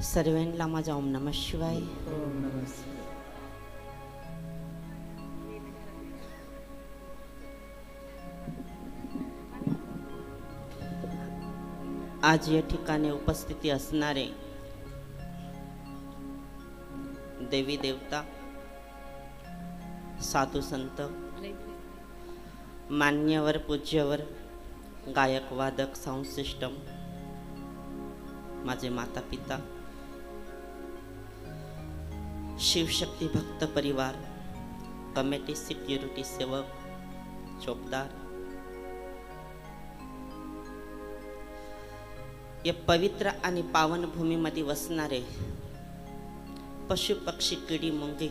सर्वांना माझा ओम नमः शिवाय. ओम नमः शिवाय. आज या ठिकाणी उपस्थिती असणारे देवी देवता, साधू संत, मान्यवर पूज्यवर, गायक वादक, साऊंड सिस्टम, माझे माता पिता, शिवशक्ती भक्त परिवार, कमिटी, सिक्युरिटी सेवक, चौकदार, या पवित्र आणि पावन भूमीमध्ये वसणारे पशु पक्षी, किडी मुंगी,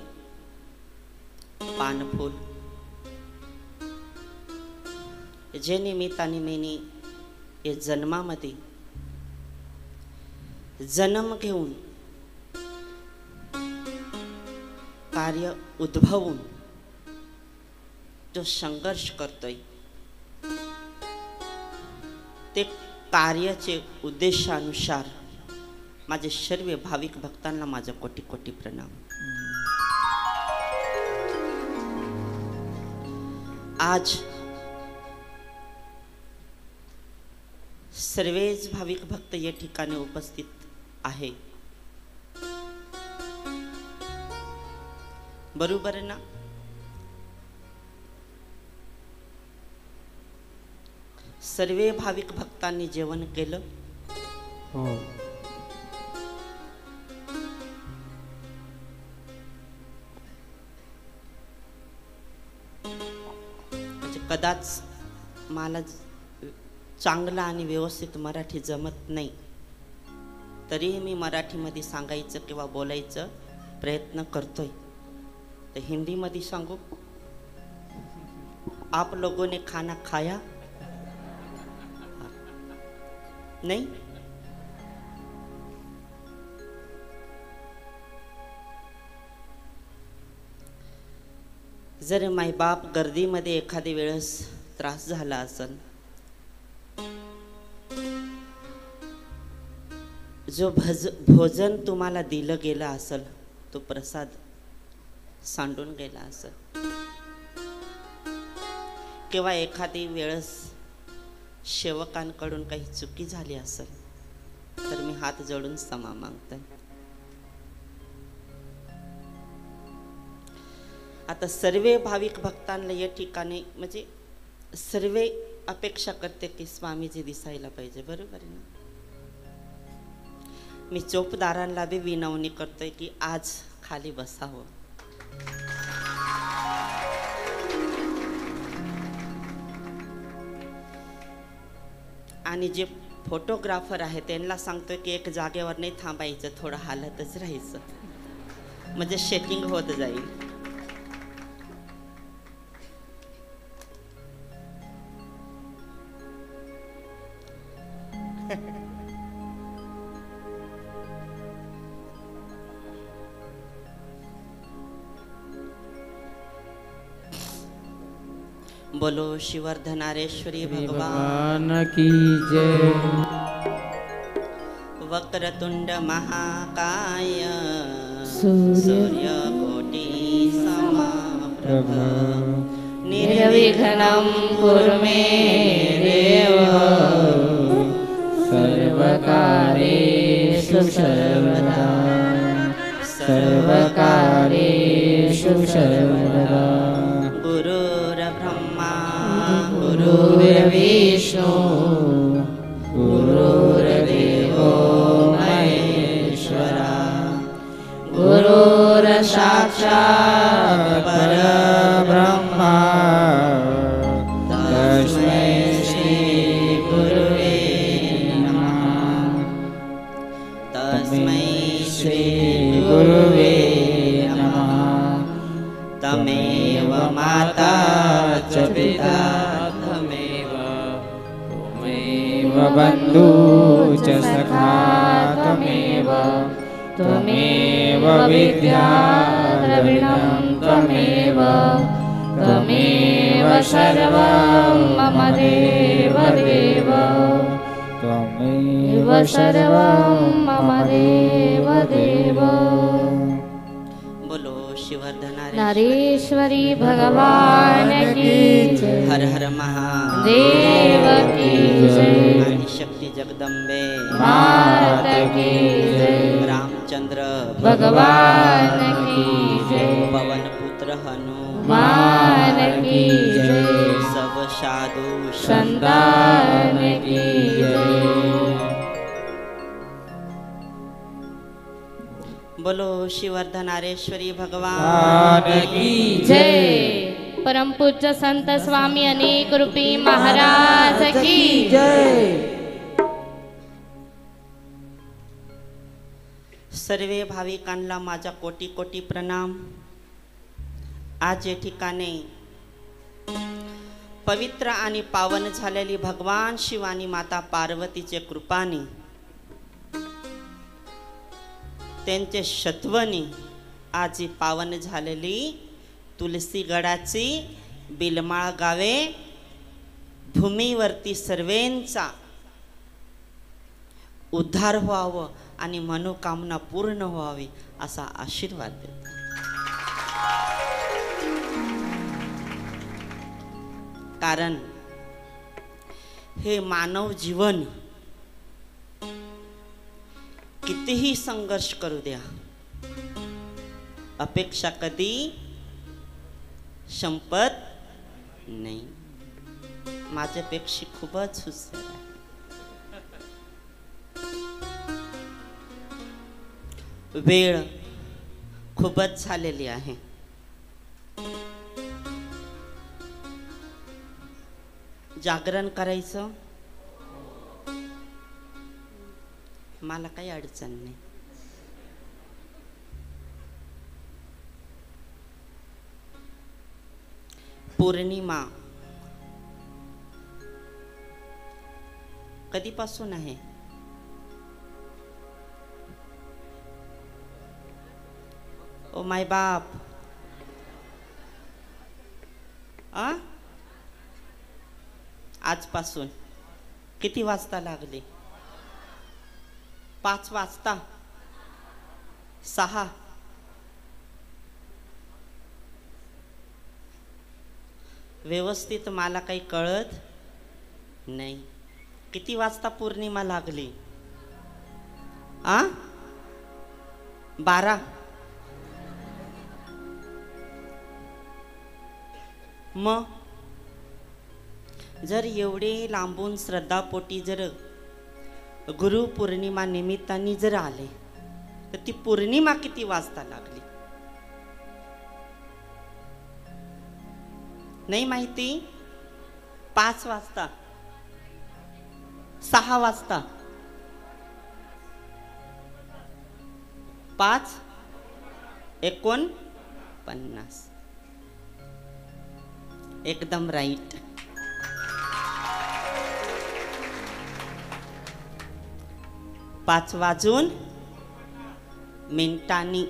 पानफूल, जे निमित्ताने मी या जन्मामध्ये जन्म घेऊन कार्य उद्भवून जो संघर्ष करतोय ते कार्याचे उद्देशानुसार माझे सर्व भाविक भक्तांना माझा कोटी कोटी प्रणाम. आज सर्वच भाविक भक्त या ठिकाणी उपस्थित आहे, बरोबर ना? सर्व भाविक भक्तांनी जेवण केलं? हो. म्हणजे कदाच मला चांगला आणि व्यवस्थित मराठी जमत नाही, तरीही मी मराठीमध्ये सांगायचं किंवा बोलायचं प्रयत्न करतोय. तर हिंदीमध्ये सांगू? आप लोगों ने खाना खाया? नहीं? जर मायबाप गर्दीमध्ये एखाद्या वेळेस त्रास झाला असेल, जो भोजन तुम्हाला दिलं गेलं असेल तो प्रसाद सांडून गेला असेल, किंवा एखादी वेळेस सेवकांकडून काही चुकी झाली असेल, तर मी हात जोडून क्षमा मागते. आता सर्व भाविक भक्तांना या ठिकाणी म्हणजे सर्व अपेक्षा करते की स्वामीजी दिसायला पाहिजे, बरोबर आहे ना? मी चोपदारांना बी विनवणी करतोय की आज खाली बसावं. आणि जे फोटोग्राफर आहे त्यांना सांगतोय की एक जागेवर नाही थांबायचं, थोडं हालतच राहायचं, म्हणजे शेकिंग होत जाईल. बोलो शिवर्धनारेश्वरी भगवान की जय. वक्रतुंड महाकाय सूर्यकोटि समप्रभ निर्विघ्नं कुरु मे देव सर्वकार्येषु सर्वदा सर्वकार्येषु सर्वदा. गुरुर्ब्रह्मा गुरुर्विष्णु गुरुर्देवो महेश्वरा गुरुर्साक्षात् परब्रह्मा तस्मै श्री गुरुवे नमः. तस्मै श्री गुरुवे नमः. तमेव माता च पिता त्वमेव बन्धु च सखा त्वमेव विद्या द्रविणं त्वमेव सर्वं मम देव त्वमेव सर्वं मम देव नारेश्वरी भगवान की जय। हर हर महादेव देव की जय। शक्ती जगदंबे मात की जय। रामचंद्र भगवान की जय। पवन पुत्र मान की जय। सब साधु संतान की जय। बोलो श्रीवर्धनारेश्वरी भगवान की जय। परम पूज्य संत स्वामी अनेक रूपी महाराज की जय। सर्वे भाविकांना माझा कोटी कोटी प्रणाम। आज या ठिकाणी पवित्र आणि पावन झालेली भगवान शिव आणि माता पार्वतीचे कृपाने त्यांचे शत्वनी आज ही पावन झालेली तुलसीगडाची बिलमाळ गावे भूमीवरती सर्वांचा उद्धार व्हावं आणि मनोकामना पूर्ण व्हावी असा आशीर्वाद देतो। कारण हे मानव जीवन कितीही संघर्ष करू द्या, अपेक्षा कधी संपत नाही। माझ्यापेक्षा खूपच हुशार आहे। वेळ खूपच झालेली आहे। जागरण करायचं मला काही अडचण नाही। पौर्णिमा कधीपासून आहे? ओ माय बाप, आजपासून किती वाजता लागले? 5 वाजता, 6 व्यवस्थित मला काही कळत नाही। किती वाजता पौर्णिमा लागली? 12। मग जर एवढे लांबून श्रद्धापोटी जर गुरु पौर्णिमा निमित्ताने जर आले तर ती पौर्णिमा किती वाजता लागली? नाही माहिती? 5 वाजता, 6 वाजता, 5:49 एकदम राईट। 5 वाजून मिनिटांनी,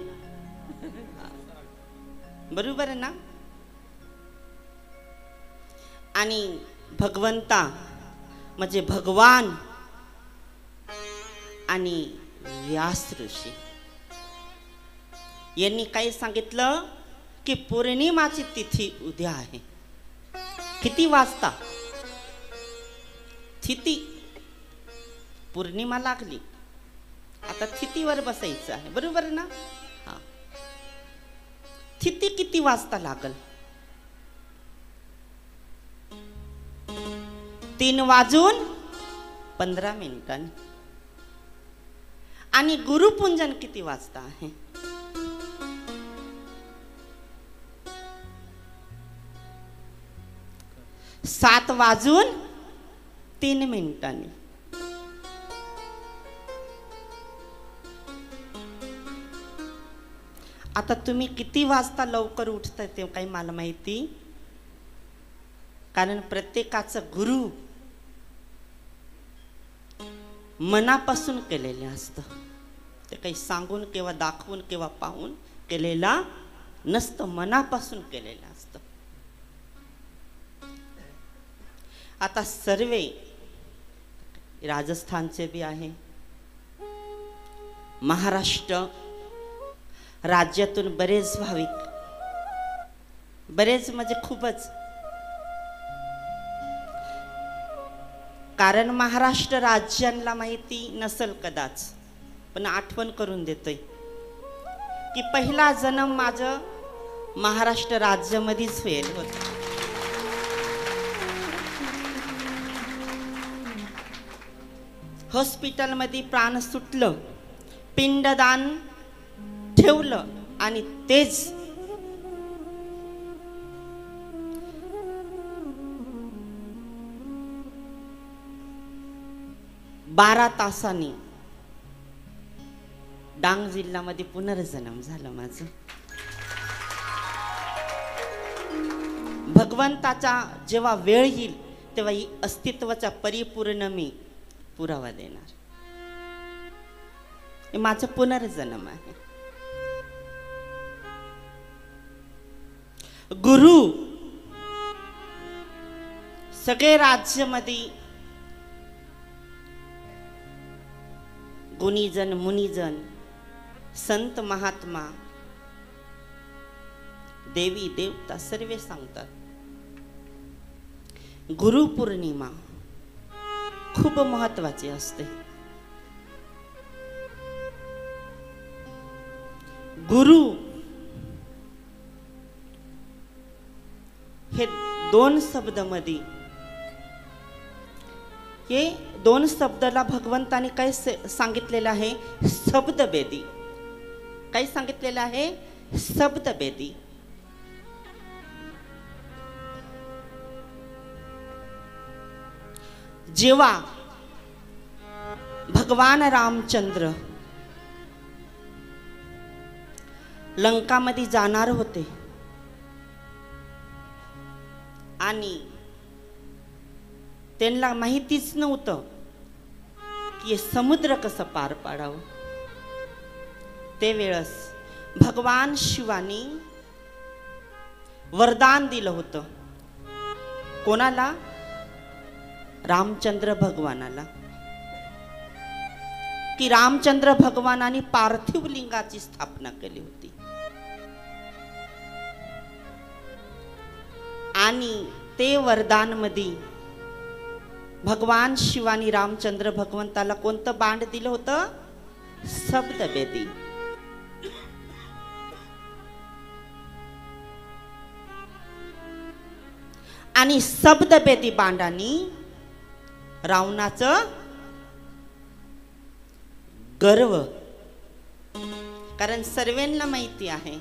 बरोबर आहे ना? आणि भगवंता म्हणजे भगवान आणि व्यास ऋषी यांनी काय सांगितलं की पौर्णिमाची तिथी उद्या आहे। किती वाजता? तिथी पौर्णिमा लागली, आता तिथीवर बसायचं आहे, बरोबर ना? हा, तिथी किती वाजता लागल? 3:15 आणि गुरुपूजन किती वाजता आहे? 7:03 आता तुम्ही किती वाजता लवकर उठताय ते काही मला माहिती, कारण प्रत्येकाचं गुरु मनापासून केलेले असतं। ते काही सांगून किंवा दाखवून किंवा पाहून केलेला नसतं, मनापासून केलेलं असतं। आता सर्वे राजस्थानचे बी आहे, महाराष्ट्र राज्यातून बरेच भाविक बरेच म्हणजे खूपच. कारण महाराष्ट्र राज्यांना माहिती नसल कदाच, पण आठवण करून देतोय की पहिला जन्म माझं महाराष्ट्र राज्यामध्येच होईल होता. हॉस्पिटलमध्ये प्राण सुटलं, पिंडदान ठेवलं आणि तेच 12 तासांनी डांग जिल्ह्यामध्ये पुनर्जन्म झालं माझं. भगवंताचा जेव्हा वेळ येईल तेव्हा ही अस्तित्वाचा परिपूर्ण मी पुरावा देणार. हे माझं पुनर्जन्म आहे. गुरु सगळे राज्यामध्ये गुणीजन मुनिजन संत महात्मा देवी देवता सर्वे सांगतात गुरु पौर्णिमा खूप महत्वाची असते. गुरु हे दोन शब्दामध्ये, हे दोन शब्दाला भगवंताने काय सांगितलेलं आहे? शब्दभेदी. काय सांगितलेलं आहे? शब्दभेदी. जेव्हा भगवान रामचंद्र लंकामध्ये जाणार होते आणि त्यांना माहितीच नव्हतं की हे समुद्र कसं पार पाडावं, ते वेळस भगवान शिवानी वरदान दिलं होतं. कोणाला? रामचंद्र भगवानाला. की रामचंद्र भगवानाने पार्थिव लिंगाची स्थापना केली होती आणि ते वरदान मध्ये भगवान शिवानी रामचंद्र भगवंताला कोणतं बाण दिलं होतं? शब्दभेदी. आणि शब्दभेदी बाणांनी रावणाचं गर्व, कारण सर्वांना माहिती आहे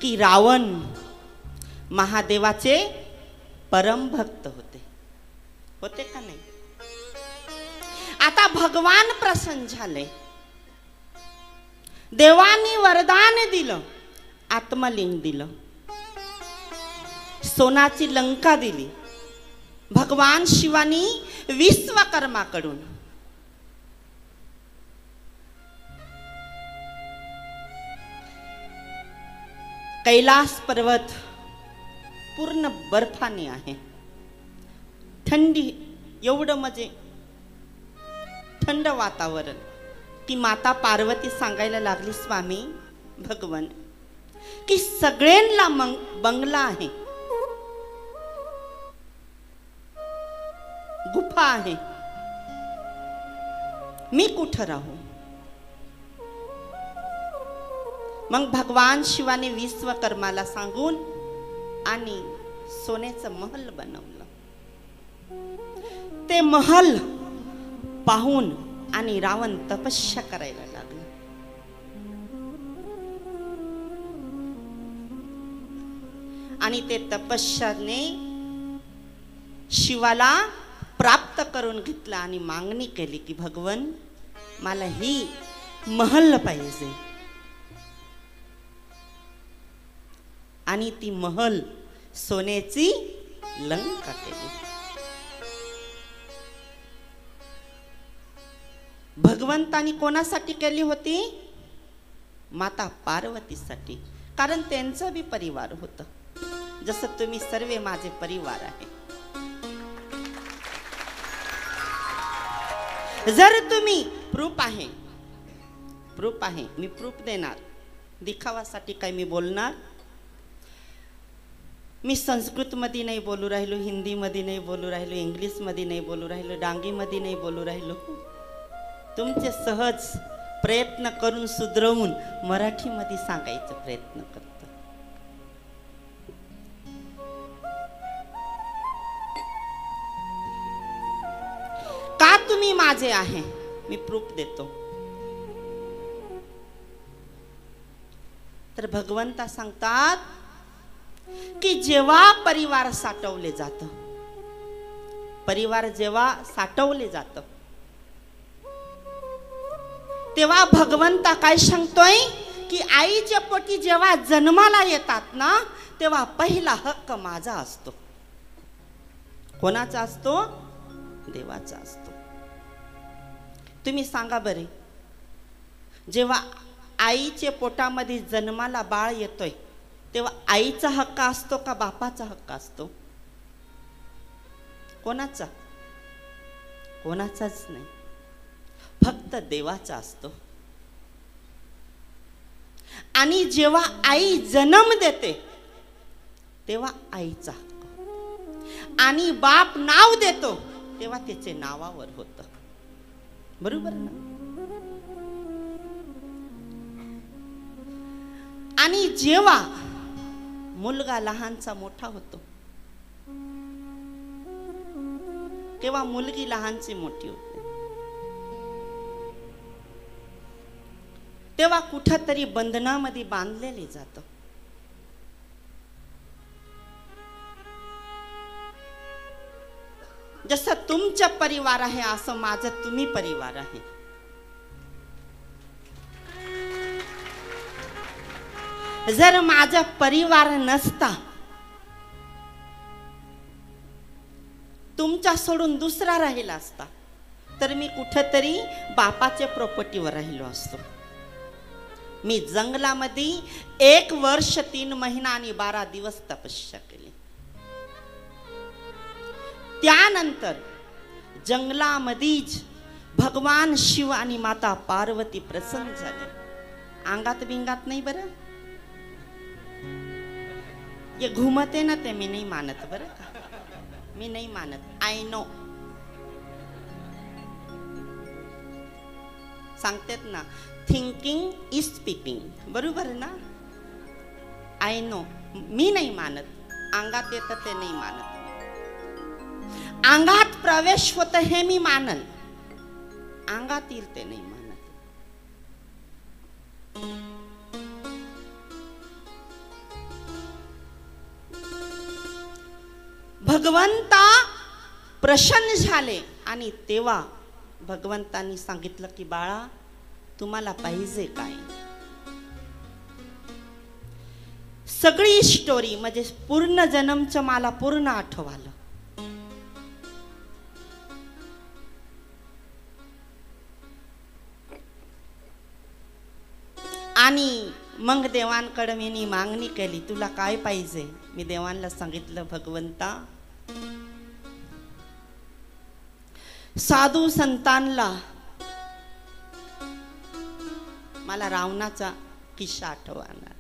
की रावण महादेवाचे परम भक्त होते. होते का नाही? आता भगवान प्रसन्न झाले, देवानी वरदान दिलं, आत्मलिंग दिलं, सोनाची लंका दिली भगवान शिवानी विश्वकर्माकडून. कैलास पर्वत पूर्ण बर्फाने आहे, थंडी, एवढं म्हणजे थंड वातावरण की माता पार्वती सांगायला लागली, स्वामी भगवान की सगळ्यांना बंगला आहे, गुफा आहे, मी कुठं राहू? मग भगवान शिवाने विश्वकर्माला सांगून आणि सोन्याचं महल बनवलं. ते महल पाहून आणि रावण तपस्या करायला लागला. आणि ते तपस्याने शिवाला प्राप्त करून घेतला आणि मागणी केली की भगवन मला ही महल पाहिजे. आणि ती महल सोन्याची लंका केली. भगवंतानी कोणासाठी केली होती? माता पार्वतीसाठी, कारण त्यांचं बी परिवार होतं, जसं तुम्ही सर्व माझे परिवार आहे. जर तुम्ही प्रूफ आहे, प्रूफ आहे, मी प्रूफ देणार, दिखावासाठी काय मी बोलणार. मी संस्कृतमध्ये नाही बोलू राहिलो, हिंदीमध्ये नाही बोलू राहिलो, इंग्लिशमध्ये नाही बोलू राहिलो, डांगीमध्ये नाही बोलू राहिलो. तुमचे सहज प्रयत्न करून सुधरवून मराठीमध्ये सांगायचा प्रयत्न करतो. का तुम्ही माझे आहे, मी प्रूफ देतो. तर भगवंता सांगतात की जेव्हा परिवार साठवले जातं, परिवार जेव्हा साठवले जातं, तेव्हा भगवंता काय सांगतोय की आईच्या पोटी जेव्हा जन्माला येतात ना, तेव्हा पहिला हक्क माझा असतो. कोणाचा असतो? देवाचा असतो. तुम्ही सांगा बरे, जेव्हा आईच्या पोटामध्ये जन्माला बाळ येतोय, तेव्हा आईचा हक्क असतो का बापाचा हक्क असतो? कोणाचा? कोणाचाच नाही, फक्त देवाचा असतो. आणि जेव्हा आई जन्म देते तेव्हा आईचा हक्क, आणि बाप नाव देतो तेव्हा त्याचे नावावर होतं. बरोबर ना? आणि जेव्हा मुलगा लहानचा मोठा होतो तेव्हा मुलगी लहानची मोठी होते. तेव्हा कुठंतरी बंधनामध्ये बांधलेले जातं. जसं तुमचा परिवार आहे असं माझं तुम्ही परिवार आहे. जर माझा परिवार नसता, तुमचा सोडून दुसरा राहिला असता, तर मी कुठेतरी बापाच्या प्रॉपर्टीवर राहिलो असतो. मी जंगलामध्ये 1 वर्ष 3 महिना आणि 12 दिवस तपस्या केली. त्यानंतर जंगलामध्येच भगवान शिव आणि माता पार्वती प्रसन्न झाले. अंगात बिंगात नाही बरं, ये घुमते ना ते मी नाही मानत बरं का, मी नाही मानत. आय नो, सांगतेत ना, थिंकिंग इज स्पीकिंग. बरोबर ना? आय नो, मी नाही मानत. अंगात येतं ते नाही मानत. अंगात प्रवेश होत हे मी मानल, अंगात येईल ते नाही मानत. भगवंता प्रसन्न झाले आणि तेव्हा भगवंतांनी सांगितलं की बाळा, तुम्हाला पाहिजे काय? सगळी स्टोरी म्हणजे पूर्ण जन्मचं मला पूर्ण आठवलं. आणि मग देवांकडे मी मागणी केली, तुला काय पाहिजे? मी देवांना सांगितलं, भगवंता, साधू संतांना मला रावणाचा किस्सा आठवणार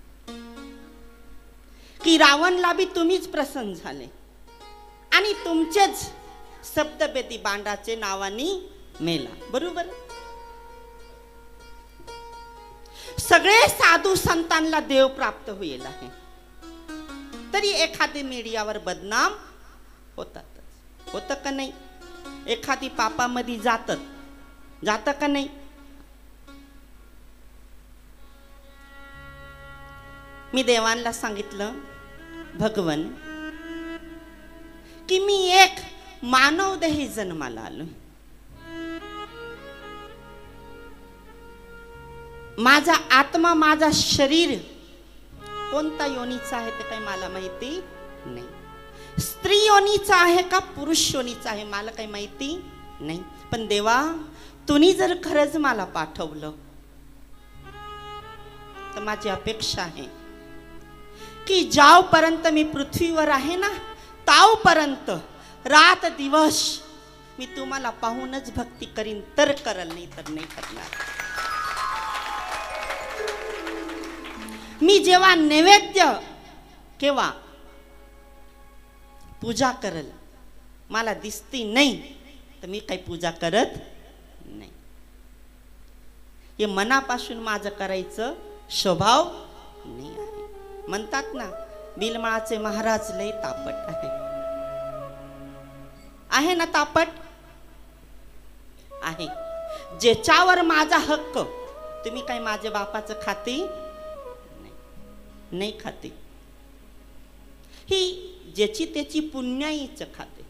की रावणला बी तुम्हीच प्रसन्न झाले आणि तुमचेच सप्तपेती बांडाचे नावानी मेला. बरोबर? सगळे साधू संतांना देव प्राप्त होईल आहे, तरी एखादी मीडियावर बदनाम होतातच. होतं का नाही? एखादी पापामध्ये जातं का नाही? मी देवांना सांगितलं, भगवन, की मी एक मानवदेही जन्माला आलो. माझा आत्मा, माझा शरीर कोणता योनीचा आहे ते काही मला माहिती नाही. स्त्री योनीचा आहे का पुरुष योनीचा आहे मला काही माहिती नाही. पण देवा, तुम्ही जर खरंच मला पाठवलं तर माझी अपेक्षा आहे की जावपर्यंत मी पृथ्वीवर आहे ना, तावपर्यंत रात दिवस मी तुम्हाला पाहूनच भक्ती करीन, तर करल, नाही तर नाही करणार. मी जेव्हा नैवेद्य, केव्हा पूजा करल, मला दिसती नाही तर मी काही पूजा करत नाही. हे मनापासून माझं करायचं स्वभाव नाही आहे. म्हणतात ना बिलमाळाचे महाराज लय तापट आहे ना, तापट आहे. ज्याच्यावर माझा हक्क, तुम्ही काय माझ्या बापाचं खाते नाही खाते, ही ज्याची त्याची पुण्याईच खाते,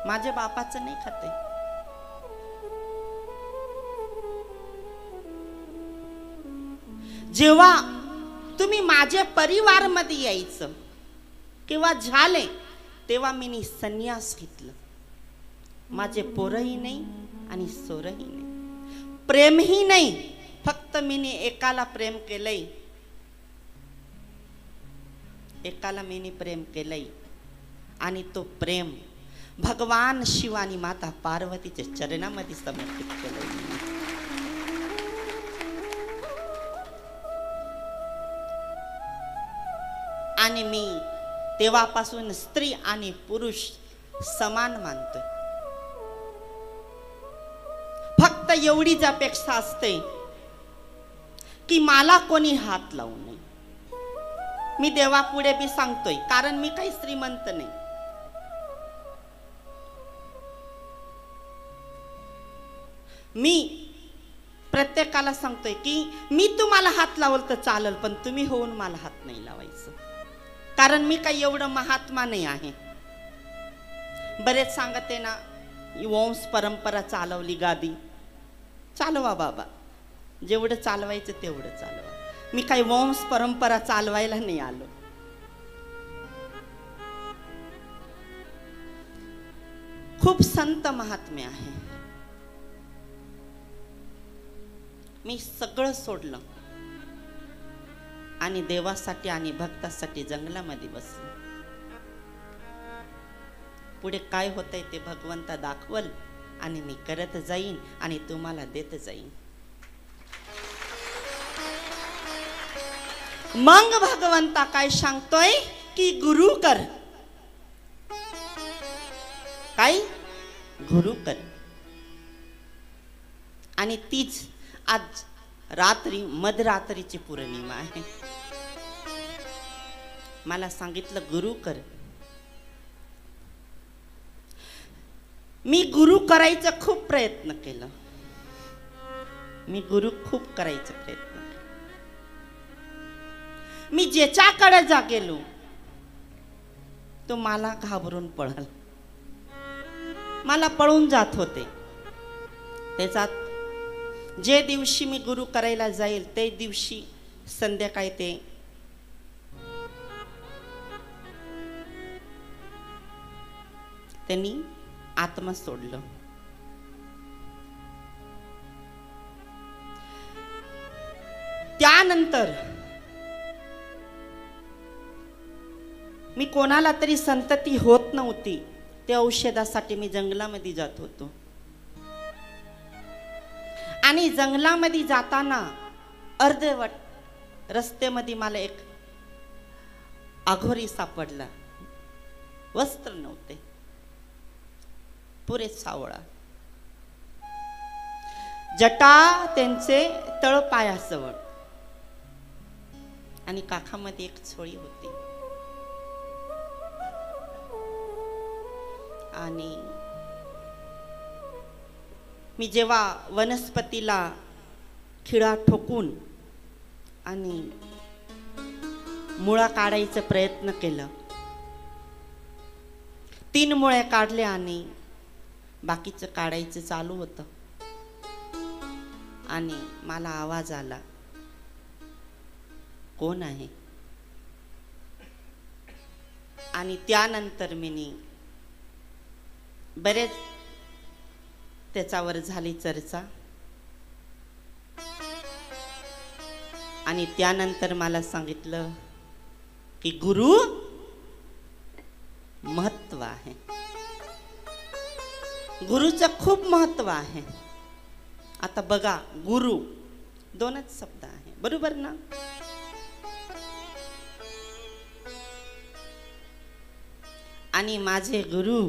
माझ्या बापाचं नाही खाते. जेव्हा तुम्ही माझ्या परिवार मध्ये यायचं किंवा झाले तेव्हा मी संन्यास घेतलं. माझे पोरही नाही आणि सोरही नाही, प्रेमही नाही, फक्त मी एकाला प्रेम केलंय, एकाला मी प्रेम केलंय आणि तो प्रेम भगवान शिव आणि माता पार्वतीच्या चरणामध्ये समर्पित केलंय. आणि मी तेव्हापासून स्त्री आणि पुरुष समान मानतोय. फक्त एवढीच अपेक्षा असते की मला कोणी हात लावू नये. मी देवापुढे बी सांगतोय, कारण मी काही श्रीमंत नाही. मी प्रत्येकाला सांगतोय की मी तुम्हाला हात लावल तर चालेल, पण तुम्ही होऊन मला हात नाही लावायचं, कारण मी काही एवढं महात्मा नाही आहे. बरेच सांगते ना वंश परंपरा चालवली गादी, चालवा बाबा, जेवढं चालवायचं तेवढं चालवा. मी काही वंश परंपरा चालवायला नाही आलो. खूप संत महात्मे आहे. मी सगळं सोडलं आणि देवासाठी आणि भक्तासाठी जंगलामध्ये बसलो. पुढे काय होतंय ते भगवंता दाखवल आणि मी करत जाईन आणि तुम्हाला देत जाईन. मग भगवंता काय सांगतोय की गुरु कर, काय गुरु कर. आणि तीच आज रात्री मध्यरात्रीची पौर्णिमा आहे. मला सांगितलं गुरु कर. मी गुरु करायचा खूप प्रयत्न केला. मी गुरु खूप करायचा प्रयत्न केला. मी ज्याच्याकडे जा गेलो तो मला घाबरून पळाला, मला पळून जात होते. त्याच्यात जे दिवशी मी गुरु करायला जाईल ते दिवशी संध्याकाळी ते त्यांनी आत्मा सोडलं. त्यानंतर मी कोणाला तरी संतती होत नव्हती, त्या औषधासाठी मी जंगलामध्ये जात होतो. आणि जंगलामध्ये जाताना अर्धवट रस्त्यामध्ये मला एक अघोरी सापडला. वस्त्र नव्हते, पुरे सावळा, जटा त्यांचे तळपायाजवळ आणि काखामध्ये एक छोळी होती. आणि मी जेव्हा वनस्पतीला खिळा ठोकून आणि मुळा काढायचा प्रयत्न केला, 3 मुळे काढले आणि बाकीचं काढायचं चालू होतं. आणि मला आवाज आला, कोण आहे? आणि त्यानंतर मी बरेच त्याच्यावर झाली चर्चा. आणि त्यानंतर मला सांगितलं की गुरु महत्व आहे, गुरुचं खूप महत्व आहे. आता बघा, गुरु 2च शब्द आहे, बरोबर ना? आणि माझे गुरु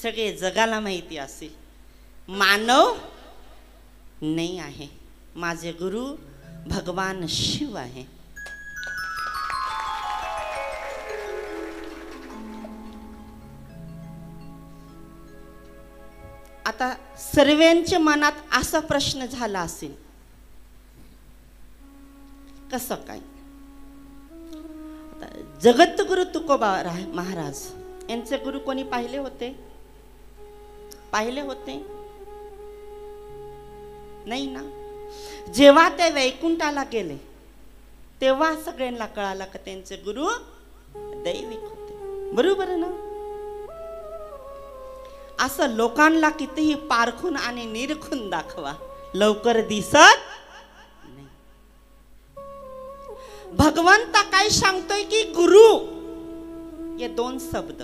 सगळे जगाला माहिती असेल, मानव नाही आहे, माझे गुरु भगवान शिव आहे. आता सर्वांच्या मनात असा प्रश्न झाला असेल, कसं काय? जगद्गुरु तुकोबा महाराज यांचे गुरु कोणी पाहिले होते? पाहिले होते नाही ना. जेव्हा ते वैकुंठाला गेले तेव्हा सगळ्यांना कळालं की त्यांचे गुरु दैविक होते. बरोबर ना. असं लोकांना कितीही पारखून आणि निरखून दाखवा, लवकर दिसत नाही. भगवंता काय सांगतोय की गुरु हे दोन शब्द,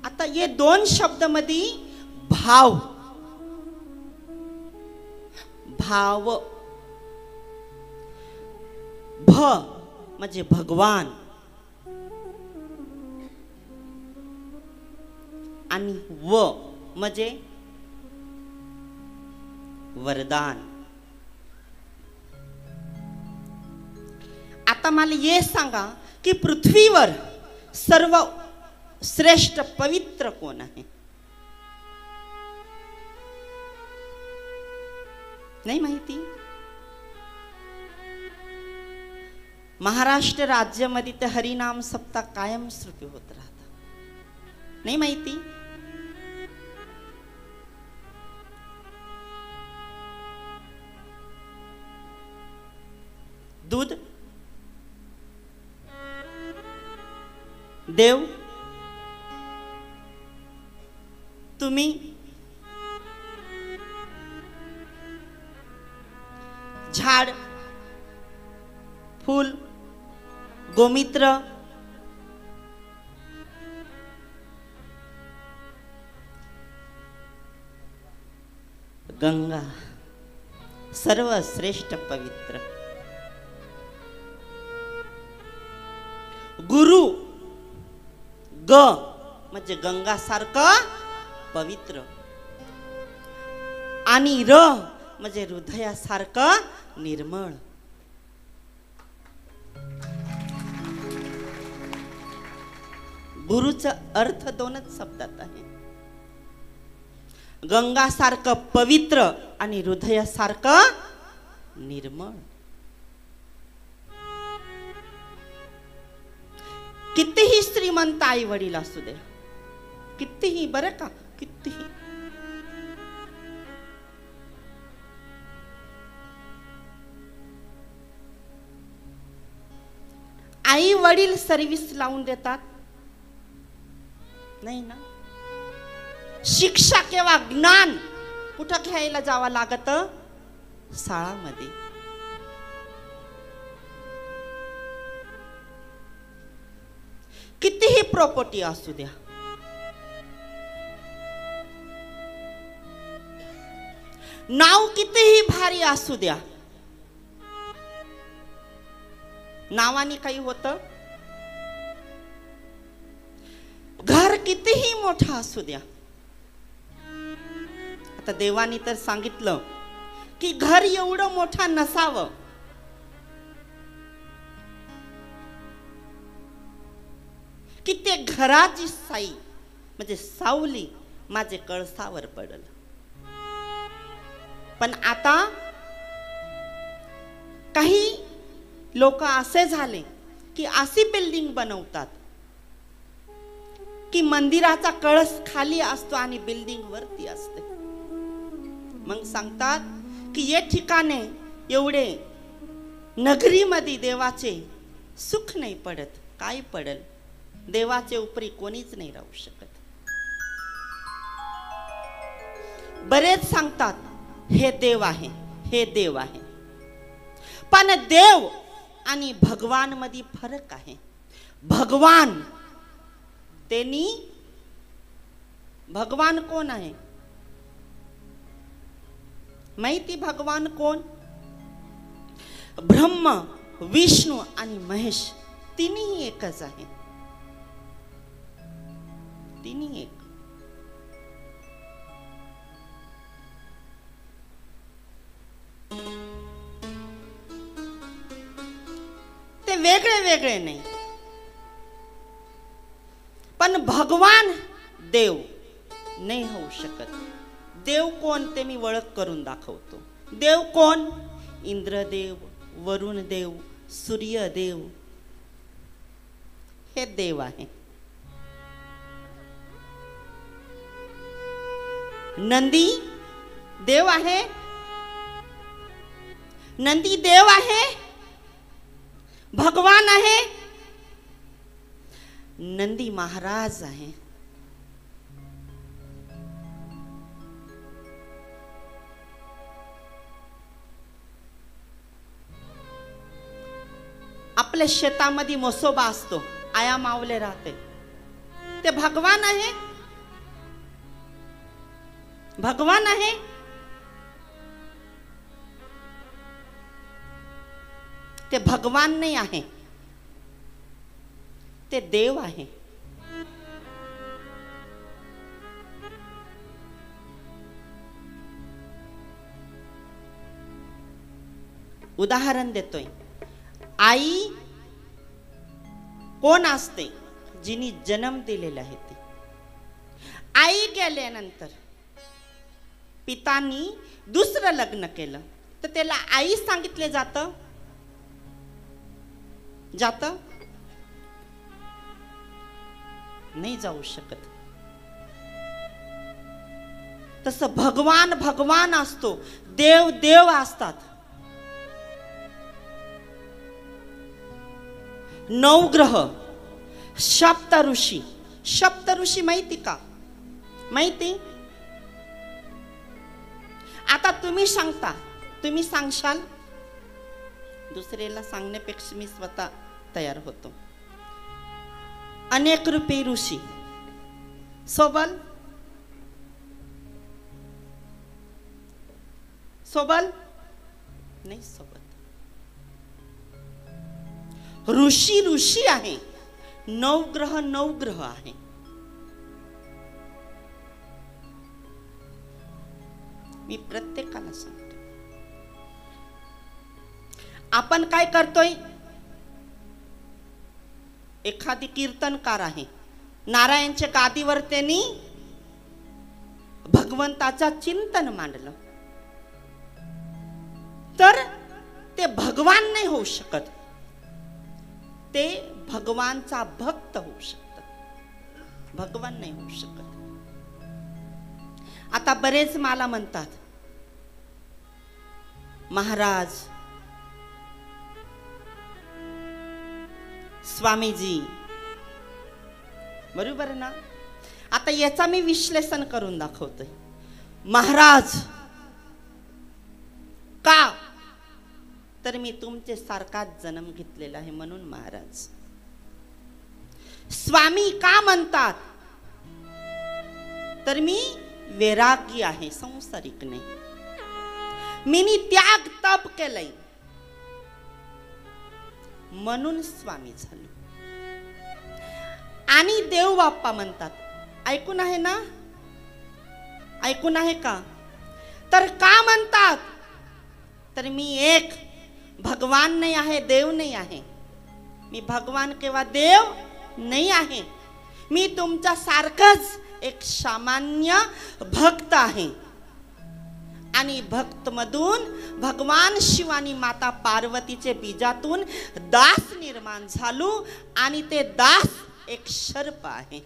आता ये दोन शब्द मध्ये भाव, भाव भ म्हणजे भगवान आणि व म्हणजे वरदान. आता मला हे सांगा की पृथ्वीवर सर्व श्रेष्ठ पवित्र कोण आहे? नाही माहिती? महाराष्ट्र राज्यामध्ये ते हरिनाम सप्ताह कायमस्वरूपी होत राहतात. नाही माहिती? दूध, देव, तुम्ही, झाड, फूल, गोमित्र, गंगा सर्वश्रेष्ठ पवित्र. गुरु ग म्हणजे गंगा सारखं पवित्र आणि र म्हणजे हृदयासारखं निर्मळ. गुरुचा अर्थ दोनच शब्दात आहे, गंगा सारखं पवित्र आणि हृदयासारखं निर्मळ. कितीही श्रीमंत आई वडील असू दे, कितीही, बरं का, कितीही, आई वडील सर्विस लावून देतात नाही ना. शिक्षा किंवा ज्ञान कुठं घ्यायला जावं लागत? शाळामध्ये. कितीही प्रॉपर्टी असू द्या, नाव कितीही भारी असू द्या, नावाने काही होतं? घर कितीही मोठं असू द्या. आता देवानी तर सांगितलं की घर एवढं मोठं नसावं, की ते घराची साई म्हणजे सावली माझे कळसावर पडल. पण आता काही लोक असे झाले की अशी बिल्डिंग बनवतात की मंदिराचा कळस खाली असतो आणि बिल्डिंग वरती असते. मग सांगतात की या ठिकाणी एवढे नगरीमध्ये देवाचे सुख नाही पडत. काय पडल? देवाचे उपरी कोणीच नाही राहू शकत. बरेच सांगतात हे देव आहे, हे देव आहे, पण देव आणि भगवान मध्ये फरक आहे. भगवान त्यांनी, भगवान कोण आहे माहिती? भगवान कोण? ब्रह्मा, विष्णू आणि महेश तिन्ही एकच आहे, तिन्ही एक. ते वेगळे वेगळे नाही, पण भगवान देव नाही होऊ शकत. देव कोण ते मी ओळख करून दाखवतो. देव कोण? इंद्रदेव, वरुण देव, सूर्यदेव, हे देव आहे. नंदी देव आहे, नंदी देव आहे, भगवान आहे. नंदी महाराज आहे. आपल्या शेतामध्ये मसोबा असतो, आया मावले राहते, ते भगवान आहे, भगवान आहे. ते भगवान नाही आहे, ते देव आहे. उदाहरण देतोय. आई कोण असते? जिनी जन्म दिलेला आहे ती. आई गेल्यानंतर पितांनी दुसरं लग्न केलं तर त्याला आई सांगितले जातं? जातं? नाही जाऊ शकत. तसं भगवान भगवान असतो, देव देव असतात. नवग्रह, सप्त ऋषी. सप्त ऋषी माहिती का? माहिती? आता तुम्ही सांगता, तुम्ही सांगशाल, दुसऱ्याला सांगण्यापेक्षा मी स्वतः तयार होतो. अनेक रूपी ऋषी सोबल, सोबल नाही सोबत. ऋषी ऋषी आहे, नवग्रह नवग्रह आहे. मी प्रत्येकाला सांगतो. आपण काय करतोय? एखादी कीर्तनकार आहे, नारायणच्या गादीवर त्यांनी भगवंताचा चिंतन मांडलं, तर ते भगवान नाही होऊ शकत, ते भगवानचा भक्त होऊ शकतात, भगवान नाही होऊ शकत. आता बरेच मला म्हणतात, महाराज, स्वामीजी, बरोबर ना? आता याचा मी विश्लेषण करून दाखवतोय. महाराज का? तर मी तुमचे सारखाच जन्म घेतलेला आहे म्हणून महाराज. स्वामी का म्हणतात? तर मी वैरागी आहे, संसारिक नाही. मी त्याग तप केलंय म्हणून स्वामी झालो. आणि देव बाप्पा म्हणतात, ऐकून आहे ना? ऐकून आहे का? तर का म्हणतात? तर मी एक भगवान नाही आहे, देव नाही आहे. मी भगवान किंवा देव नाही आहे. मी तुमच्या सारखंच एक सामान्य भक्त आहे. आणि भक्त मधून भगवान शिव आणि माता पार्वतीचे बीजातून दास निर्माण झालो. आणि ते दास एक सर्प आहे.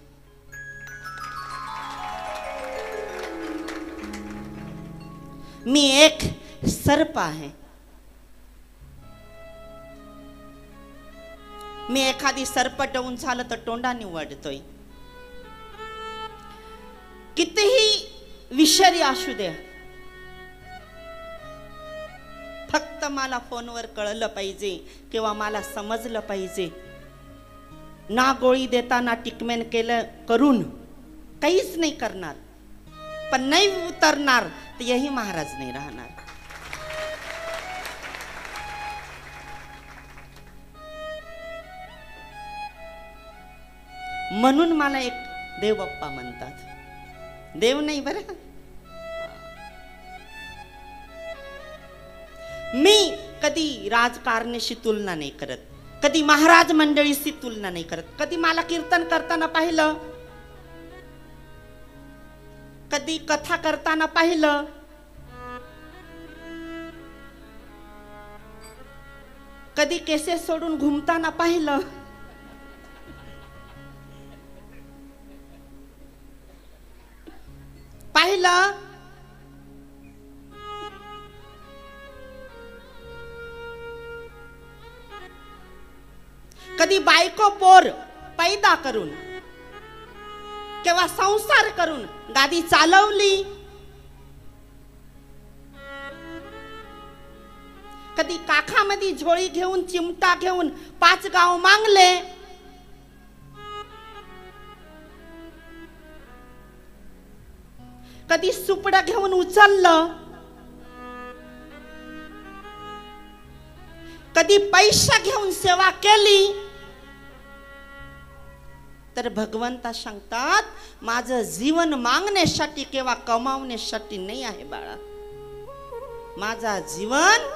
मी एक सर्प आहे. मी एखादी सर्प डवून झालं तर तोंडा निवडतोय. कितीही विषारी असू द्या, फक्त मला फोनवर कळलं पाहिजे किंवा मला समजलं पाहिजे. ना गोळी देताना ट्रीटमेंट केलं करून काहीच नाही करणार, पण नाही उतरणार तर यही महाराज नाही राहणार. म्हणून मला एक देव बाप्पा म्हणतात. देव नाही बरं. मी कधी राजकारण्याशी तुलना नाही करत, कधी महाराज मंडळीशी तुलना नाही करत. कधी मला कीर्तन करताना पाहिलं, कधी कथा करताना पाहिलं, कधी केसे सोडून घुमताना पाहिलं, कधी बायको पोर पैदा करून किंवा संसार करून गादी चालवली, कधी काखामध्ये झोळी घेऊन चिमटा घेऊन 5 गाव मागले, कधी सुपडा घेऊन उचललं, कधी पैसा घेऊन सेवा केली, तर भगवंता सांगतात माझं जीवन मागण्यासाठी किंवा कमावण्यासाठी नाही आहे बाळा. माझा जीवन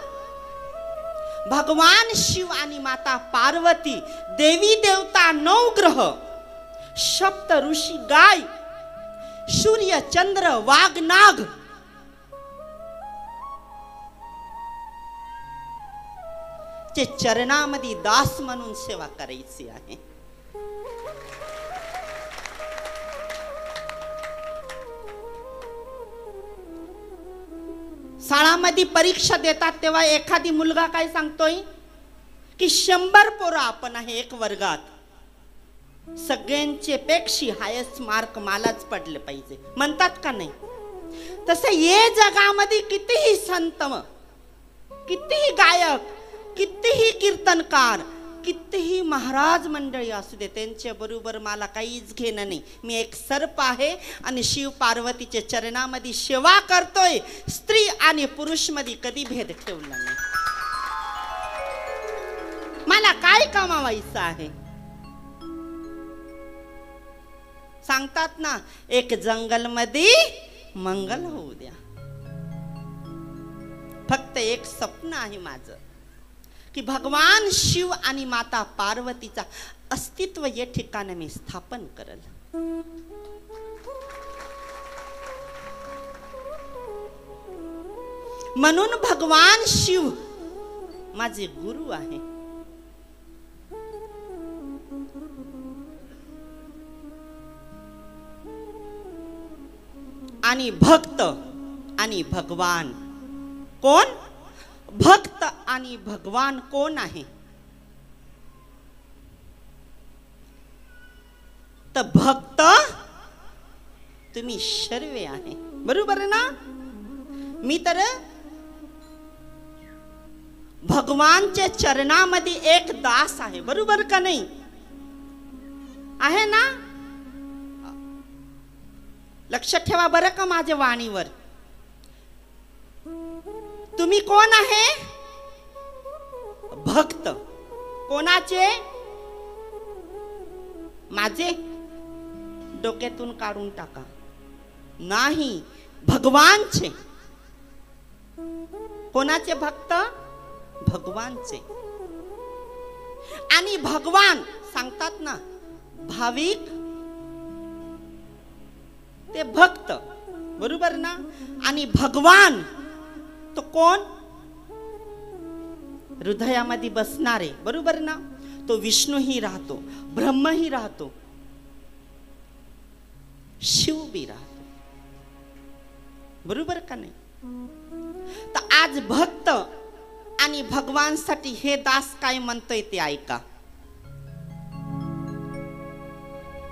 भगवान शिव आणि माता पार्वती, देवी देवता 9 ग्रह, सप्त ऋषी गाय, सूर्य चंद्र वाघ नाग, चे चरणामध्ये दास म्हणून सेवा करायची आहे. शाळामध्ये परीक्षा देतात तेव्हा एखादी मुलगा काय सांगतोय की 100 पोरं आपण आहे एक वर्गात, सगळ्यांचे पेक्षा हायेस्ट मार्क मलाच पडले पाहिजे म्हणतात का नाही? तसे ये जगामध्ये कितीही संत, कितीही गायक, कितीही कीर्तनकार, कितीही महाराज मंडळी असू दे, त्यांच्या बरोबर मला काहीच घेणं नाही. मी एक सर्प आहे आणि शिव पार्वतीच्या चरणामध्ये सेवा करतोय. स्त्री आणि पुरुष मध्ये कधी भेद ठेवला नाही. मला काय कमावायचं आहे? सांगतात ना, एक जंगल मध्ये मंगल होऊ द्या. फक्त एक स्वप्न आहे माझं की भगवान शिव आणि माता पार्वतीचा अस्तित्व या ठिकाणी मी स्थापन करल. म्हणून भगवान शिव माझे गुरु आहे. आणि भक्त आणि भगवान कोण? भक्त आणि भगवान कोण आहे? तर भक्त तुम्ही सर्व आहे. बरोबर ना? मी तर भगवानच्या चरणामध्ये एक दास आहे. बरोबर का नाही? आहे ना? लक्ष ठेवा बरं का माझ्या वाणीवर. तुम्ही कोण आहे? भक्त. कोणाचे? माझे? डोक्यातून काढून टाका. नाही, भगवानचे. कोणाचे भक्त? भगवानचे. आणि भगवान सांगतात ना, भाविक ते भक्त. बरोबर ना? आणि भगवान तो कोण? हृदयामध्ये बसणारे. बरोबर ना? तो विष्णूही राहतो, ब्रह्मही राहतो, शिव भी राहतो. बरोबर का नाही? तर आज भक्त आणि भगवानसाठी हे दास काय म्हणतोय ते ऐका.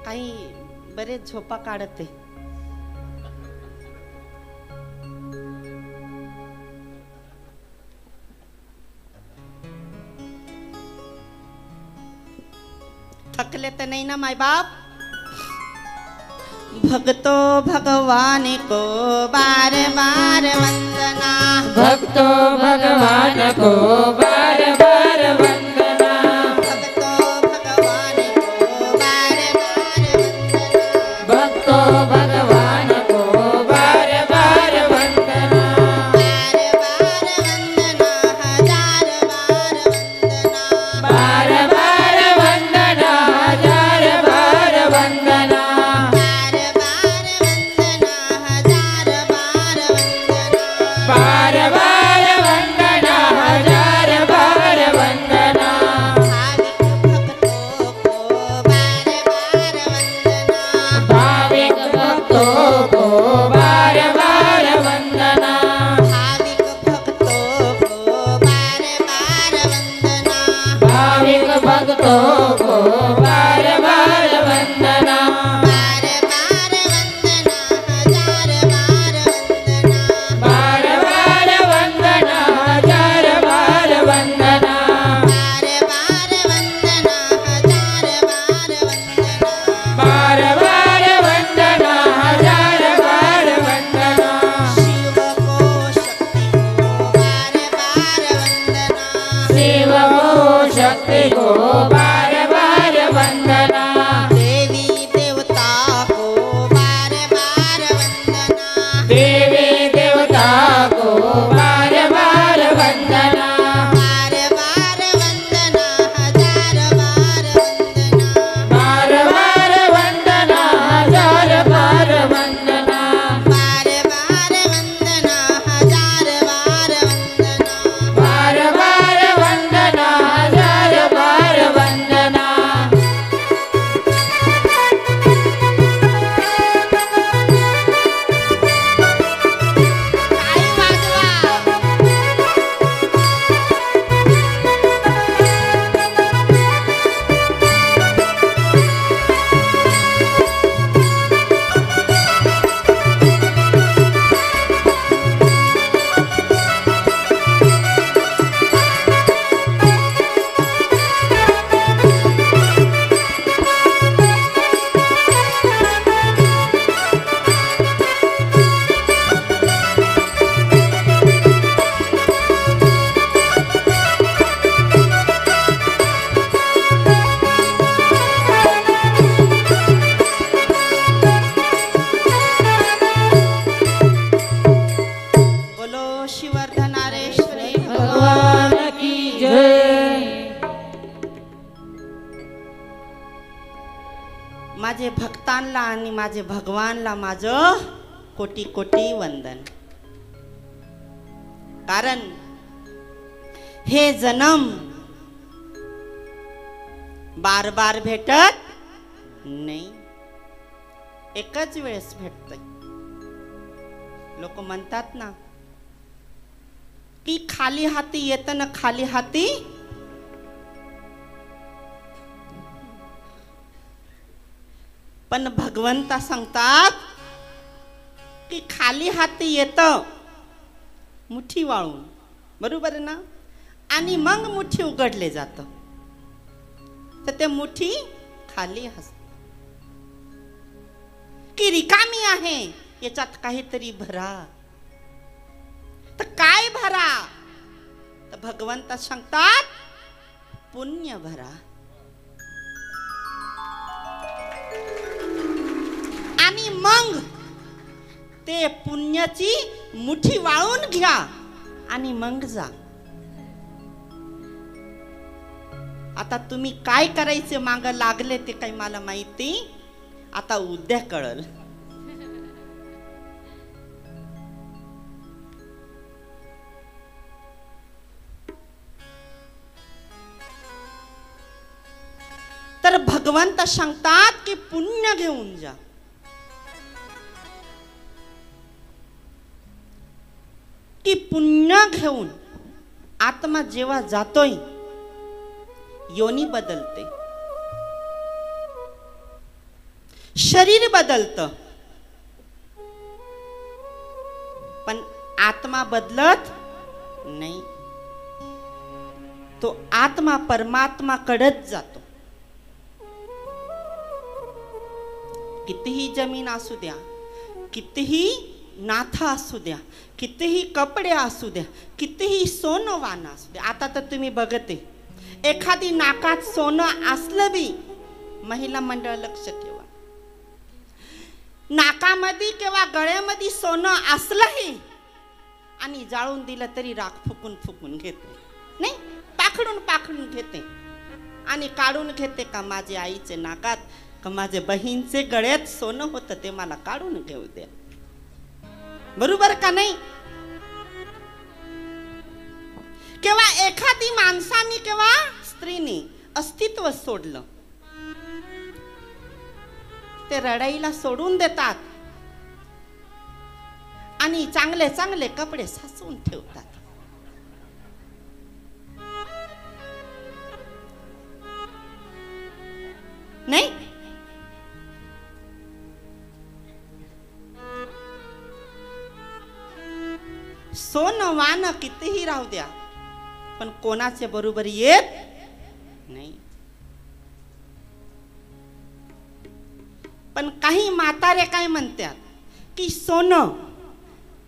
काही बरेच झोपा काढते. थकले तर नहीं ना माय बाप? भक्तो भगवान को बार बार वंदना, भक्तो भगवान को बार बार वंदना, भक्तो भगवान को बार बार शिवर्धनारेश्वरी भगवान की जय. माझे भक्तांना आणि माझे भगवानला माझं कोटी कोटी वंदन. कारण हे जन्म बार बार भेटत नाही, एकच वेळेस भेटतंय. लोक म्हणतात ना की खाली हाती येतं ना खाली हाती. पण भगवंता सांगतात की खाली हाती येतं मुठी वाळून, बरोबर आहे ना, आणि मग मुठी उघडले जातं. तर ते मुठी खाली असते की रिकामी आहे, याच्यात काहीतरी भरा. तर काय भरा? तर भगवंत सांगतात पुण्य भरा. आणि मग ते पुण्याची मुठी वाळून घ्या आणि मग जा. आता तुम्ही काय करायचे माग लागले ते काही मला माहिती, आता उद्या कळल. तर भगवंत सांगतात की पुण्य घेऊन जा. की पुण्य घेऊन आत्मा जेव्हा जातोय योनी बदलते, शरीर बदलतं, पण आत्मा बदलत नाही. तो आत्मा परमात्मा कडेच जातो. कितीही जमीन असू द्या, कितीही नाथा असू द्या, कितीही कपडे असू द्या, कितीही सोनं वाना असू द्या. आता तर तुम्ही बघते एखादी नाकात सोनं असलं बी, महिला मंडळ लक्ष ठेवा, नाकामध्ये किंवा गळ्यामध्ये सोनं असलंही आणि जाळून दिलं तरी राख फुकून फुकून घेते, नाही पाखडून पाखडून घेते आणि काढून घेते. का माझ्या आईचे नाकात का माझ्या बहीणचे गळ्यात सोनं होतं ते मला काढून घेऊ द्या, बरोबर का नाही? किंवा एखादी माणसाने किंवा स्त्रीने अस्तित्व सोडलं, ते रडाईला सोडून देतात आणि चांगले चांगले कपडे साचवून ठेवतात. नाही, सोनं वान कितीही राहू द्या, पण कोणाचे बरोबर येत नाही. पण काही म्हातारे काय म्हणतात की सोनं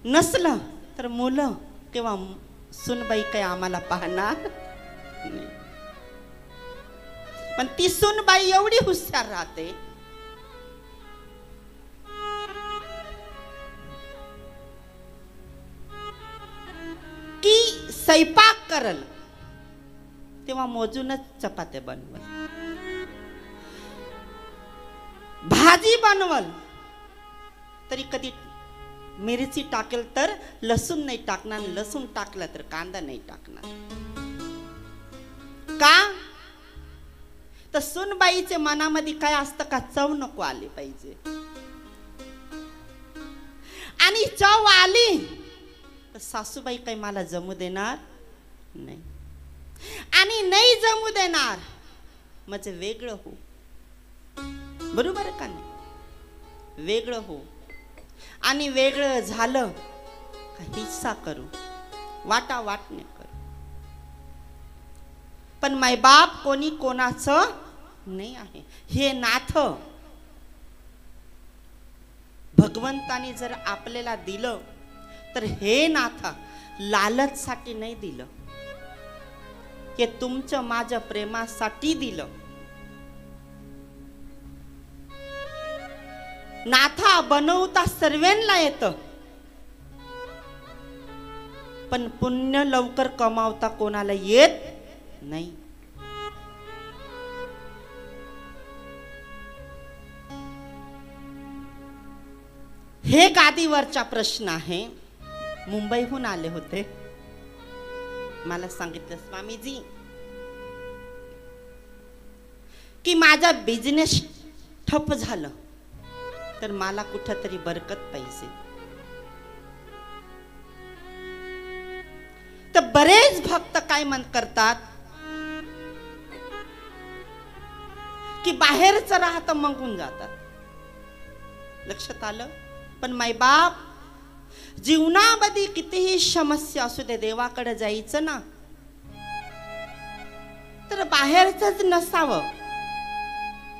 नसलं तर मुलं किंवा सुनबाई काय आम्हाला पाहणार नाही. पण ती सुनबाई एवढी हुशार राहते की स्वयंपाक करल तेव्हा मोजूनच चपात्या बनवल, भाजी बनवल तरी कधी मिरची टाकेल तर लसूण नाही टाकणार, लसूण टाकला तर कांदा नाही टाकणार. का? तर सुनबाईचे मनामध्ये काय असतं का चव नको आली पाहिजे, आणि चव आली तर सासूबाई काही मला जमू देणार नाही, आणि नाही जमू देणार म्हणजे वेगळं हो, बरोबर का नाही? वेगळं हो, आणि वेगळं झालं का हिस्सा करू, वाटा वाटणे करू. पण मायबाप कोणी कोणाचं नाही आहे. हे नाथ भगवंताने जर आपल्याला दिलं तर हे नाथ लालचसाठी नाही दिलं, हे तुमच्या माझ्या प्रेमासाठी दिलं. नाथा बनवता सर्वांना येतं, पण पुण्य लवकर कमावता कोणाला येत नाही. हे गादीवरचा प्रश्न आहे. मुंबईहून आले होते. मला सांगितलं स्वामीजी की माझा बिझनेस ठप झालं तर मला कुठंतरी बरकत पाहिजे. तर बरेच भक्त काय मन करतात की बाहेरच राहत मंगून जातात. लक्षात आलं. पण मायबाप, जीवनामध्ये कितीही समस्या असू दे, देवाकडे जायचं ना तर बाहेरच नसावं.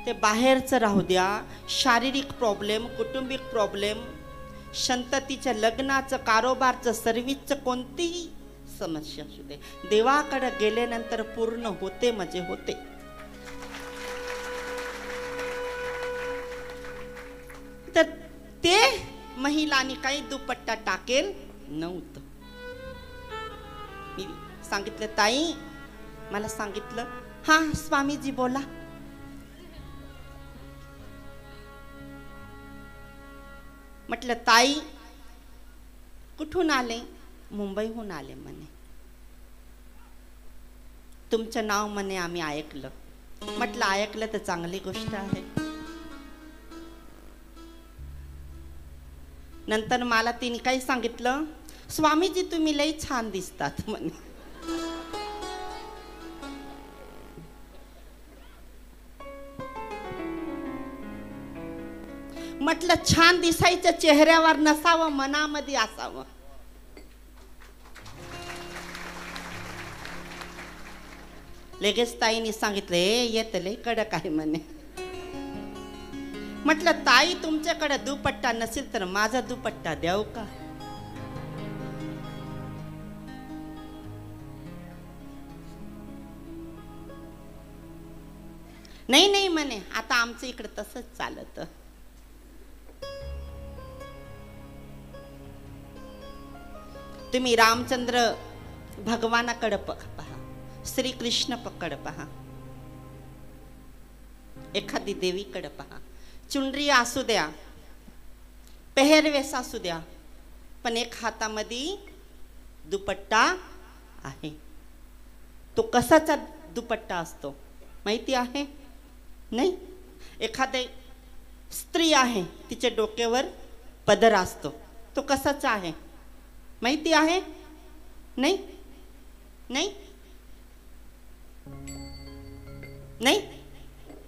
ते बाहेरचं राहू द्या. शारीरिक प्रॉब्लेम, कौटुंबिक प्रॉब्लेम, संततीच्या लग्नाचं, कारोबारचं, सर्व्हिसचं, कोणतीही समस्या असू दे, देवाकडे गेल्यानंतर पूर्ण होते म्हणजे होते. तर ते महिलांनी काही दुपट्टा टाकेल नव्हतं. मी सांगितलं ताई, मला सांगितलं हा स्वामीजी बोला. म्हटलं ताई कुठून आले? मुंबईहून आले म्हणे. तुमचं नाव म्हणे आम्ही ऐकलं. म्हटलं ऐकलं तर चांगली गोष्ट आहे. नंतर मला तिने काही सांगितलं, स्वामीजी तुम्ही लई छान दिसतात म्हणे. म्हटलं छान दिसायचं चेहऱ्यावर नसावं, मनामध्ये असावं. लगेच ताईने सांगितलं येत लय कडक आहे म्हणे. म्हटलं ताई तुमच्याकडे दुपट्टा नसेल तर माझा दुपट्टा द्याव का? नाही नाही म्हणे, आता आमचं इकडे तसंच चालत. तुम्ही रामचंद्र भगवानाकडे पहा, श्रीकृष्ण पकड पहा, एखादी देवीकडे पहा. चुनरी असू द्या, पेहरवेस असू द्या, पण एक हातामध्ये दुपट्टा आहे. तो कसाचा दुपट्टा असतो माहिती आहे? नाही. एखादी स्त्री आहे, तिच्या डोक्यावर पदर असतो, तो कसाचा आहे माहिती आहे? नाही नाही नाही.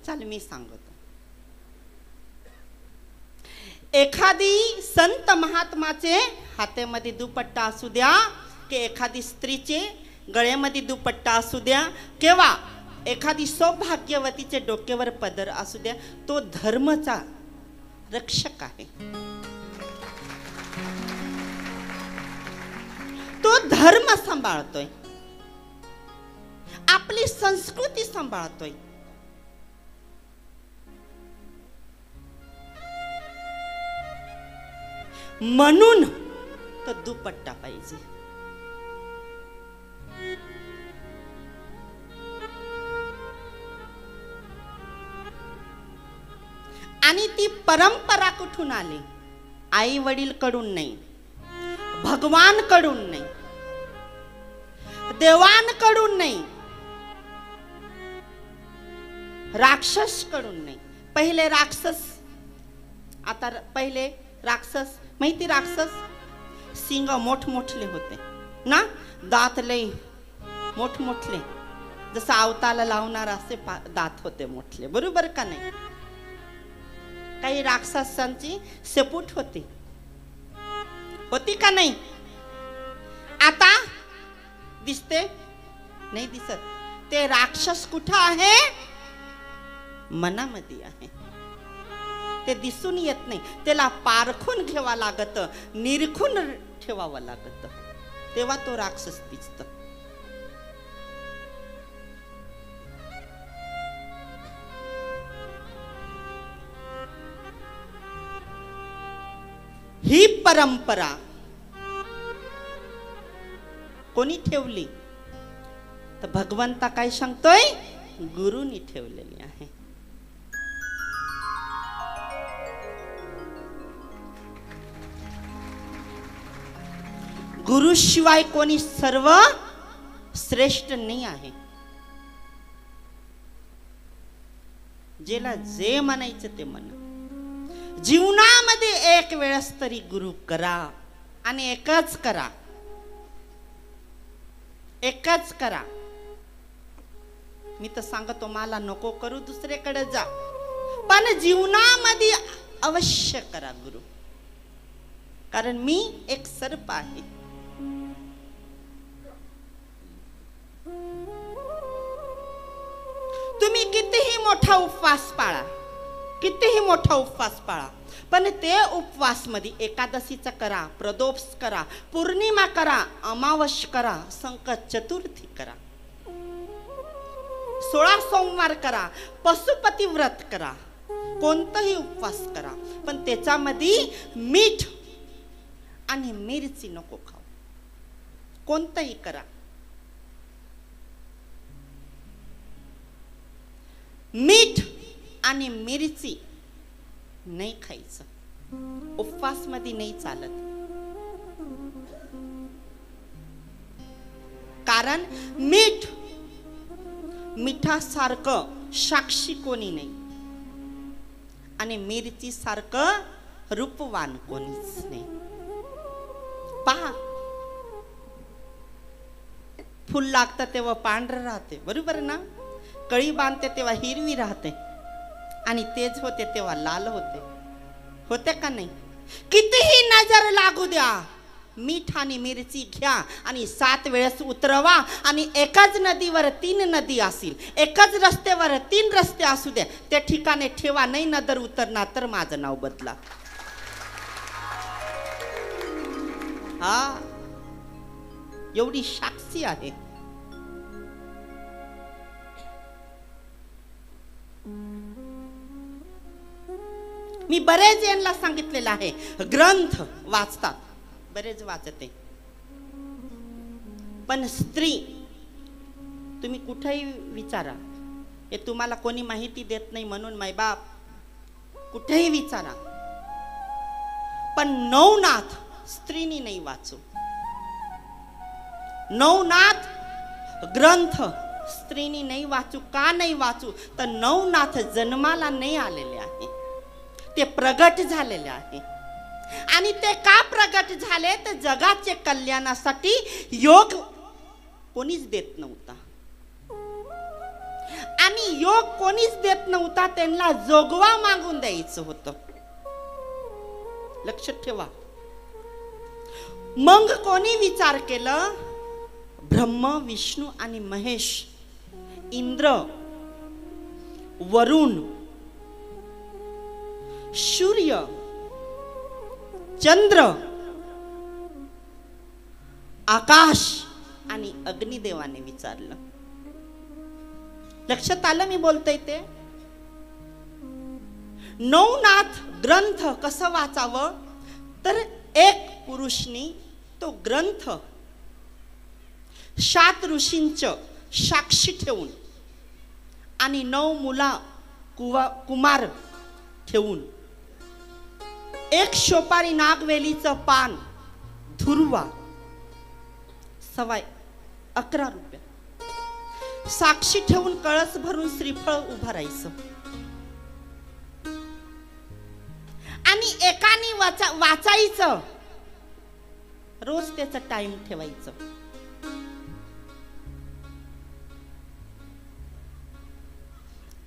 चाल मी सांगतो. एखादी संत महात्माचे हातामध्ये दुपट्टा असू द्या, की एखादी स्त्रीचे गळ्यामध्ये दुपट्टा असू द्या, किंवा एखादी सौभाग्यवतीचे डोक्यावर पदर असू द्या, तो धर्माचा रक्षक आहे. तो धर्म सांभाळतोय, आपली संस्कृती सांभाळतोय. म्हणून तो दुपट्टा पाहिजे. आणि ती परंपरा कुठून आली? आई वडील कडून नाही, भगवान कडून नाही, देवांकडून नाही, राक्षस कडून नाही. पहिले राक्षस, आता पहिले राक्षस माहिती? राक्षस सिंग मोठमोठले होते ना, दात लय मोठमोठले, जसं आवताला लावणार असे दात होते मोठले, बरोबर का नाही? काही राक्षसांची शेपूट होती, होती का नाही? आता दिसते नाही दिसत. ते राक्षस कुठं आहे? मनामध्ये आहे. ते दिसून येत नाही, त्याला पारखून घ्यावा लागत, निरखून ठेवावं लागत, तेव्हा तो राक्षस दिसत. ही परंपरा कोणी ठेवली? तर भगवंता काय सांगतोय? गुरुनी ठेवलेली आहे. गुरु शिवाय कोणी सर्व श्रेष्ठ नाही आहे. ज्याला जे म्हणायचं ते म्हणा. जीवनामध्ये एक वेळेस तरी गुरु करा आणि एकच करा. एकच करा. मी तर सांगतो मला नको करू, दुसरीकडे जा, पण जीवनामध्ये अवश्य करा गुरु. कारण मी एक सर्प आहे. तुम्ही कितीही मोठा उपवास पाळा, कितीही मोठा उपवास पाळा, पण ते उपवास मध्ये एकादशीचा करा, प्रदोष करा, पौर्णिमा करा, अमावस्या करा, संकट चतुर्थी करा, 16 सोमवार करा, पशुपती व्रत करा, कोणताही उपवास करा, पण त्याच्यामध्ये मीठ आणि मिरची नको खाऊ. कोणताही करा. मीठ आणि मिरची नाही खायचं. उपवास मध्ये नाही चालत. कारण मिठासारखं साक्षी कोणी नाही आणि मिरची सारखं रूपवान कोणीच नाही. पहा, फुल लागतं तेव्हा पांढरं राहते, बरोबर ना? कळी बांधते तेव्हा हिरवी राहते आणि तेज होते तेव्हा लाल होते. होते का नाही? कितीही नजर लागू द्या, मीठ आणि मिरची घ्या आणि 7 वेळेस उतरवा. आणि एकाच नदीवर 3 नदी असतील, एकाच रस्त्यावर 3 रस्ते असू द्या, त्या ठिकाणी ठेवा. नाही नजर उतरणार तर माझं नाव बदला. हा, एवढी साक्षी आहे. मी बरेच यांना सांगितलेलं आहे, ग्रंथ वाचतात, बरेच वाचते, पण स्त्री तुम्ही कुठेही विचारा, हे तुम्हाला कोणी माहिती देत नाही म्हणून मायबाप कुठेही विचारा, पण नवनाथ स्त्रीनी नाही वाचू. नवनाथ ग्रंथ स्त्रीनी नाही वाचू. का नाही वाचू? तर नवनाथ जन्माला नाही आलेले आहे, ते प्रगट झालेले आहे. आणि ते का प्रगट झाले? तर जगाचे कल्याणासाठी योग कोणीच देत नव्हता. आणि योग कोणीच देत नव्हता, त्यांना जोगवा मागून द्यायचं होतं. लक्षात ठेवा. मग कोणी विचार केलं? ब्रह्म, विष्णू आणि महेश, इंद्र, वरुण, सूर्य, चंद्र, आकाश आणि अग्निदेवाने विचारलं. लक्षात आलं मी बोलतोय ते? नवनाथ ग्रंथ कसं वाचावं? तर एक पुरुषनी तो ग्रंथ 7 ऋषींचं साक्षी ठेवून आणि 9 मुला कुमार ठेवून, एक शोपारी नागवेलीचं पान धुरवा, सवाय 11 रुपये साक्षी ठेवून कळस भरून श्रीफळ उभं राहायचं. आणि एकाने वाचायचं, रोज त्याचा टाइम ठेवायचं.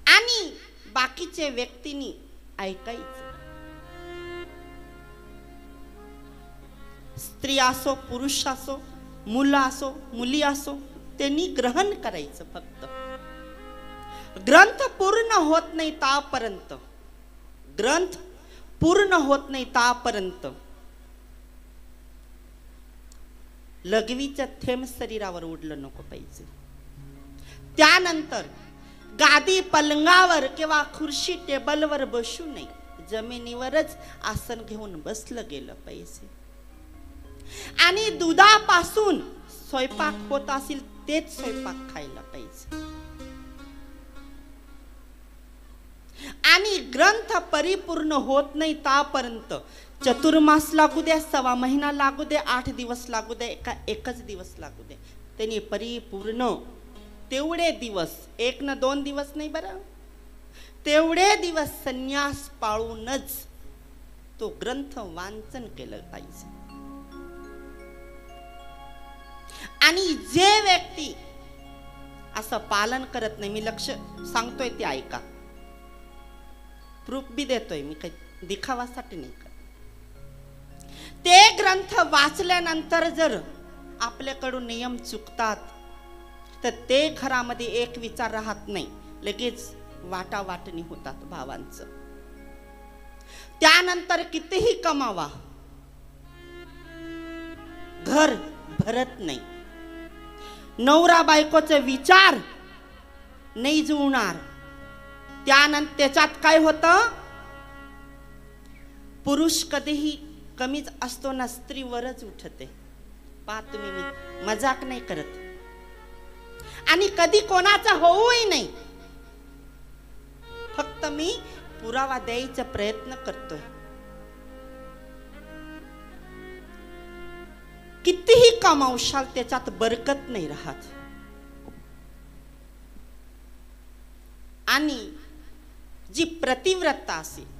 आणि बाकीचे व्यक्तींनी ऐकायचं. स्त्री असो, पुरुष असो, मुलं असो, मुली असो, त्यांनी ग्रहण करायचं. फक्त ग्रंथ पूर्ण होत नाही तापर्यंत, ग्रंथ पूर्ण होत नाही तापर्यंत लघवीचं थेंब शरीरावर उडलं नको पाहिजे. त्यानंतर गादी पलंगावर किंवा खुर्ची टेबलवर बसू नये, जमिनीवरच आसन घेऊन बसलं गेलं पाहिजे. आणि दुधापासून स्वयंपाक होत असेल तेच स्वयंपाक खायला पाहिजे. आणि ग्रंथ परिपूर्ण होत नाही तापर्यंत चतुर्मास लागू द्या, 1.25 महिना लागू द्या, 8 दिवस लागू द्या, एकच दिवस लागू द्या, त्यांनी परिपूर्ण तेवढे दिवस, 1 ना 2 दिवस नाही बरं, तेवढे दिवस संन्यास पाळूनच तो ग्रंथ वाचन केलं पाहिजे. आणि जे व्यक्ती असं पालन करत नाही, मी लक्ष सांगतोय ते ऐका, प्रूफ बी देतोय मी, काही दिखावासाठी नाही करत. ते ग्रंथ वाचल्यानंतर जर आपल्याकडून नियम चुकतात तर ते घरामध्ये एक विचार राहत नाही, लगेच वाटावाटणी होतात भावांचं. त्यानंतर कितीही कमावा घर भरत नाही. नवरा बायकोचे विचार नाही जुळणार. त्यानंतर त्याच्यात काय होतं, पुरुष कधीही कमीच असतो ना, स्त्रीवरच उठते. पहा तुम्ही, मी मजाक नाही करत आणि कधी कोणाचा होऊही नाही, फक्त मी पुरावा द्यायचा प्रयत्न करतोय. कितीही कमावशाल त्याच्यात बरकत नाही राहत. आणि जी प्रतिव्रता असेल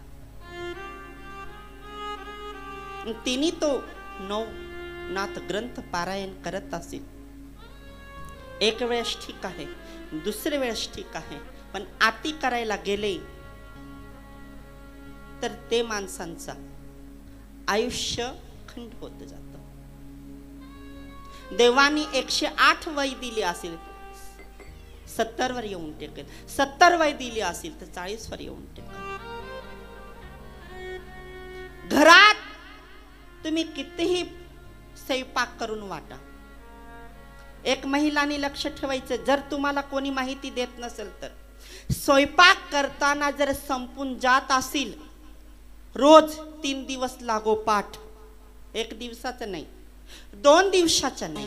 तिने तो नवनाथ ग्रंथ पारायण करत असेल, एक वेळेस ठीक आहे, दुसरे वेळेस ठीक आहे, पण आती करायला गेले तर ते माणसांचा आयुष्य खंड होत जात. देवानी 108 वय दिली असेल 70 वर येऊन टेकेल, 70 वय दिली असेल तर 40 वर येऊन टेकेल. घरात तुम्ही कितीही स्वयंपाक करून वाटा, एक महिलांनी लक्ष ठेवायचं, जर तुम्हाला कोणी माहिती देत नसेल तर स्वयंपाक करताना जर संपून जात असेल रोज 3 दिवस लागोपाठ, 1 दिवसाचं नाही, 2 दिवसाचं नाही,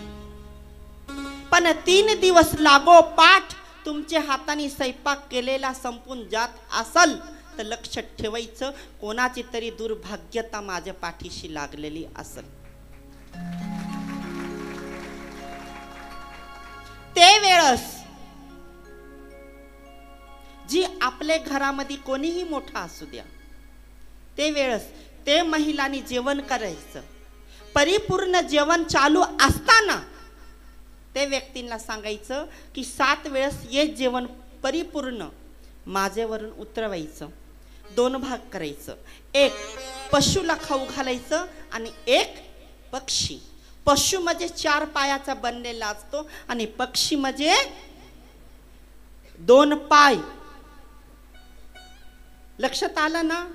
पण 3 दिवस लागोपाठ तुमच्या हाताने स्वयंपाक केलेला संपून जात असल तर लक्षात ठेवायचं, कोणाची तरी दुर्भाग्यता माझ्या पाठीशी लागलेली असेल. ते वेळस जी आपल्या घरामध्ये कोणीही मोठा असू द्या, ते वेळस ते महिलांनी जेवण करायचं. परिपूर्ण जेवण चालू असताना ते व्यक्तींना सांगायचं की 7 वेळेस हे जेवण परिपूर्ण माझ्यावरून उतरवायचं. 2 भाग करायचं, एक पशुला खाऊ घालायचं आणि एक पक्षी. पशु म्हणजे 4 पायाचा बनलेला असतो आणि पक्षी म्हणजे 2 पाय. लक्षात आलं ना?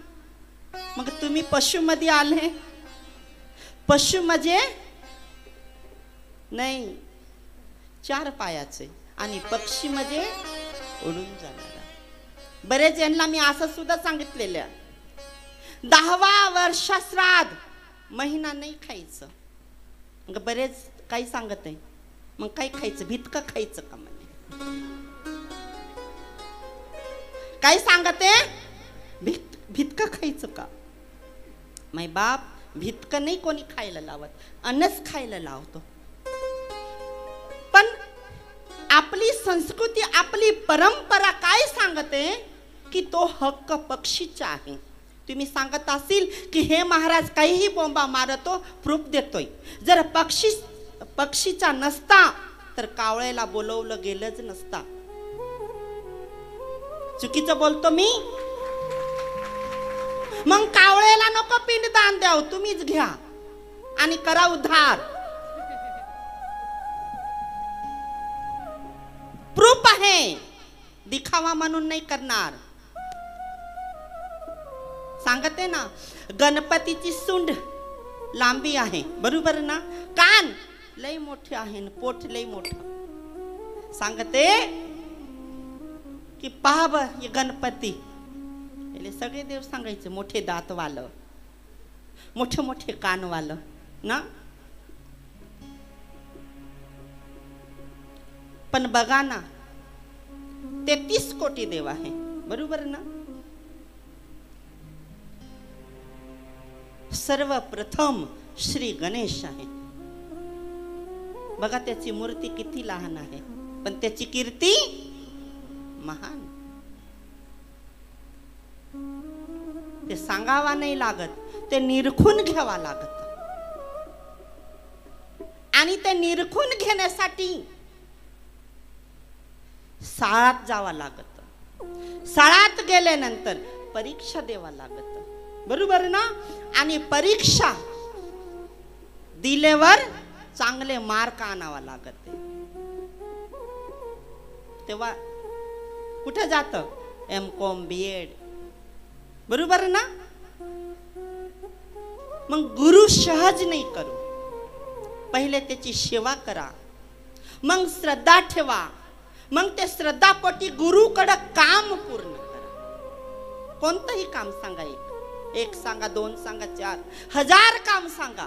मग तुम्ही पशु मध्ये आले. पशु म्हणजे नाही 4 पायाचे आणि पक्षी म्हणजे उडून जाणारा. बरेच यांना मी असं सुद्धा सांगितलेलं, 10वा वर्ष श्राद्ध महिना नाही खायचं. मग बरेच काही सांगत आहे, मग काय खायचं, भितकं खायचं का म्हणे. काय सांगत आहे, भितकं खायचं का. माय बाप, भितकं नाही कोणी खायला लावत, अन्नच खायला लावतो. पण आपली संस्कृती, आपली परंपरा काय सांगते की तो हक्क पक्षीचा आहे. तुम्ही सांगत असेल की हे महाराज काहीही बोंबा मारतो, प्रूफ देतोय. जर पक्षीचा नसता तर कावळ्याला बोलवलं गेलंच नसता. चुकीचं बोलतो मी? मग कावळ्याला नको पिंडदान द्याव, तुम्हीच घ्या आणि करा उद्धार. प्रूफ आहे, दिखावा म्हणून नाही करणार. सांगते ना, गणपतीची सुंड लांबी आहे, बरोबर ना, कान लय मोठे आहे, पोट लय मोठं. सांगते की पहा ब हे गणपती, सगळे देव सांगायचे मोठे दात वालं, मोठे मोठे कान वालं ना. पण बघा ना, 33 कोटी देव आहे, बरोबर ना? सर्वप्रथम श्री गणेश आहे. बघा त्याची मूर्ती किती लहान आहे, पण त्याची कीर्ती महान. ते सांगावा नाही लागत, ते निरखून घ्यावा लागत. आणि ते निरखून घेण्यासाठी शाळात जावा लागत. शाळात गेल्यानंतर परीक्षा द्यावा लागत, बरोबर ना? आणि परीक्षा दिल्यावर चांगले मार्क आणावा लागत. तेव्हा कुठे जात? M.Com B.Ed, बरोबर ना? मग गुरु सहज नाही करू. पहिले त्याची सेवा करा, मग श्रद्धा ठेवा, मग ते श्रद्धापोटी गुरुकडे काम पूर्ण करा. कोणतंही काम सांगा, एक सांगा, 2 सांगा, 4, 1000 काम सांगा,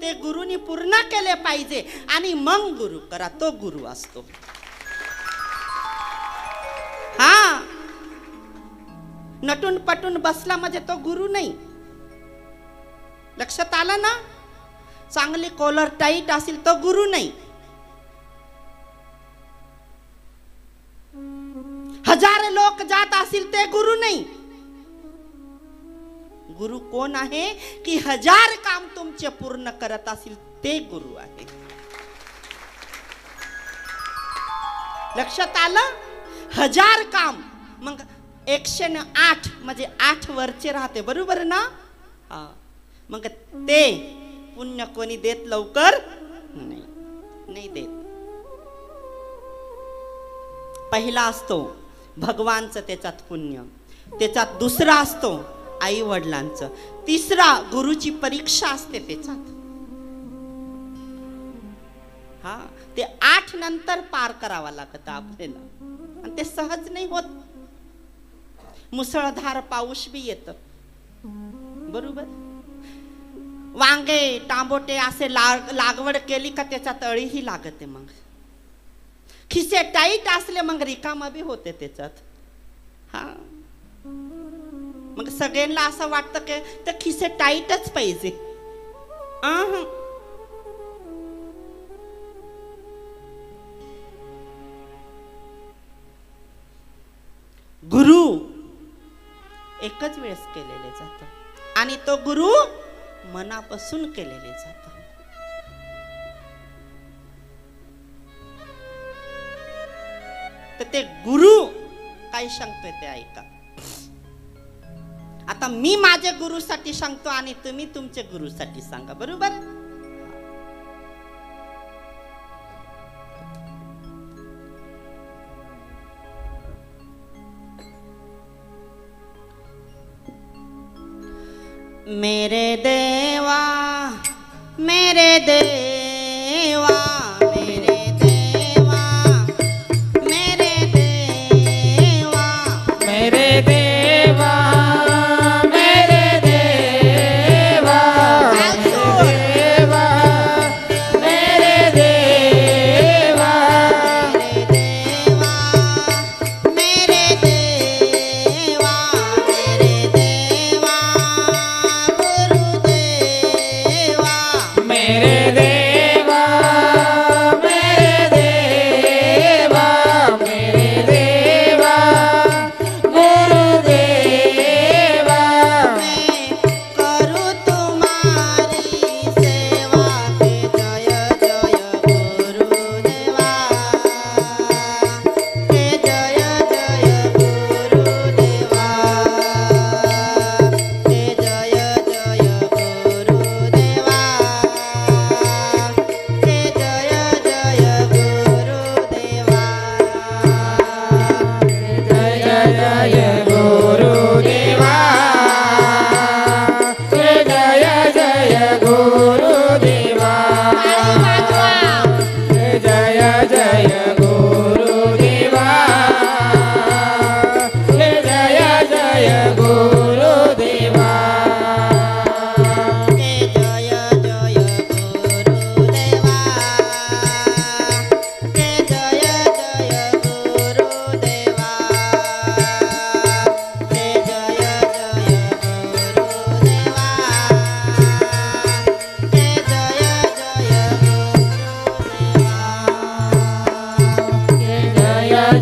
ते गुरुनी पूर्ण केले पाहिजे. आणि मग गुरु करा, तो गुरु असतो. हा, नटून पटून बसला म्हणजे तो गुरु नाही. लक्षात आलं ना? चांगली कॉलर टाईट असेल तो गुरु नाही. 1000 लोक जात असतील ते गुरु नाही. गुरु कोण आहे की 1000 काम तुमचे पूर्ण करत असतील ते गुरु आहे. लक्षात आलं? 1000 काम, मग 108 म्हणजे 8 वरचे राहते, बरोबर ना? हा, मग ते पुण्य कोणी देत लवकर नाही देत. पहिला असतो भगवानचं, त्याच्यात पुण्य, त्याच्यात दुसरा असतो आई वडिलांचं, तिसरा गुरुची परीक्षा असते त्याच्यात. हा, ते 8 नंतर पार करावा लागतं आपल्याला, आणि ते सहज नाही होत. मुसळधार पाऊस बी येतं, बरोबर? वांगे टांबोटे असे लागवड केली का त्याच्यात अळीही लागते. मग खिसे टाईट असले मग रिकामा बी होते त्याच्यात. हा, मग सगळ्यांना असं वाटतं की ते खिसे टाईटच पाहिजे. गुरु एकच वेळेस केलेले जातं, आणि तो गुरु मनापासून केलेले जातं. तर ते गुरु काय सांगतोय ते ऐका. आता मी माझ्या गुरुसाठी सांगतो आणि तुम्ही तुमच्या गुरुसाठी सांगा, बरोबर? मेरे देवा, मेरे देवा, मेरे देवा, मेरे देवा, मेरे देवा, मेरे देवा, मेरे देवा, मेरे देवा, मेरे देवा, मेरे देवा, गुरुदेवा, मेरे देवा.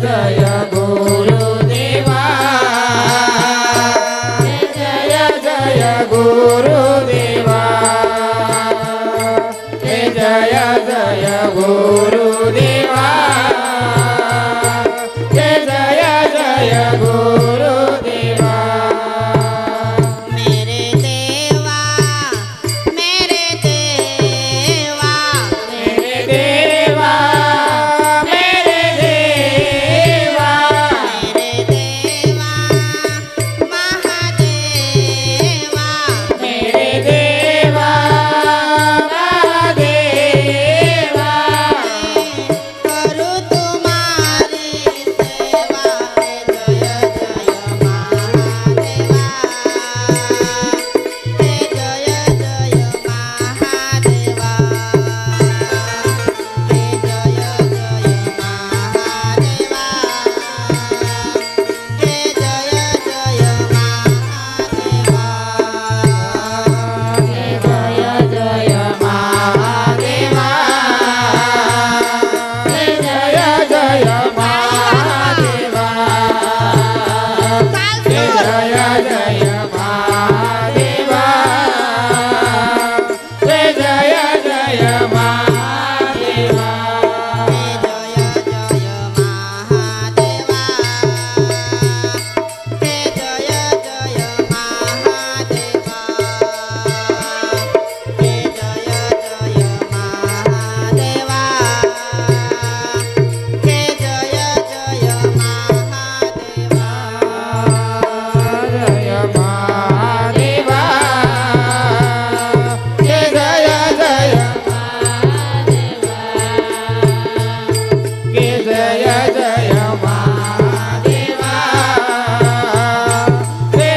जय गुरुदेवा जय जय गुरुदेवा जय जय गुरुदेवा जय जय गुरुदेवा मेरे देवा मेरे देवा मेरे देवा मेरे देवा मेरे देवा महादेवा मेरे देवा महादेवा करू तुम्हारी सेवा जय जय महादेवा जय जय महादेवा जय जय महादेवा जय जय महादेवा जय जय महादेवा जय जय महादेवा जय जय महादेवा जय महादेवा जय जय महादेवा जय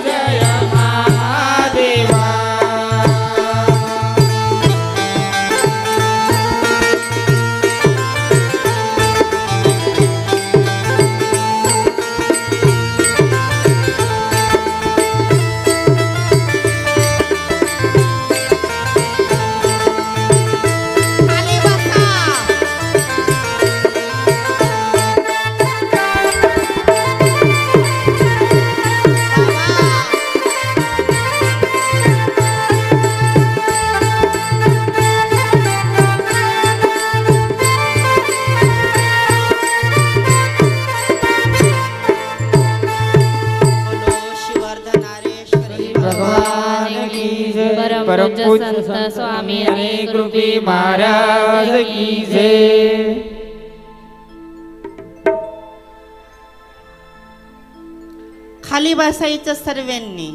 जय महादेवा खाली बसा बोलो शिवर्धनारेश्वरी भगवान की जय परम परम पूज्य पूज्य संत स्वामी अनेक रूपी महाराज की जय खाली बसायचं सर्वांनी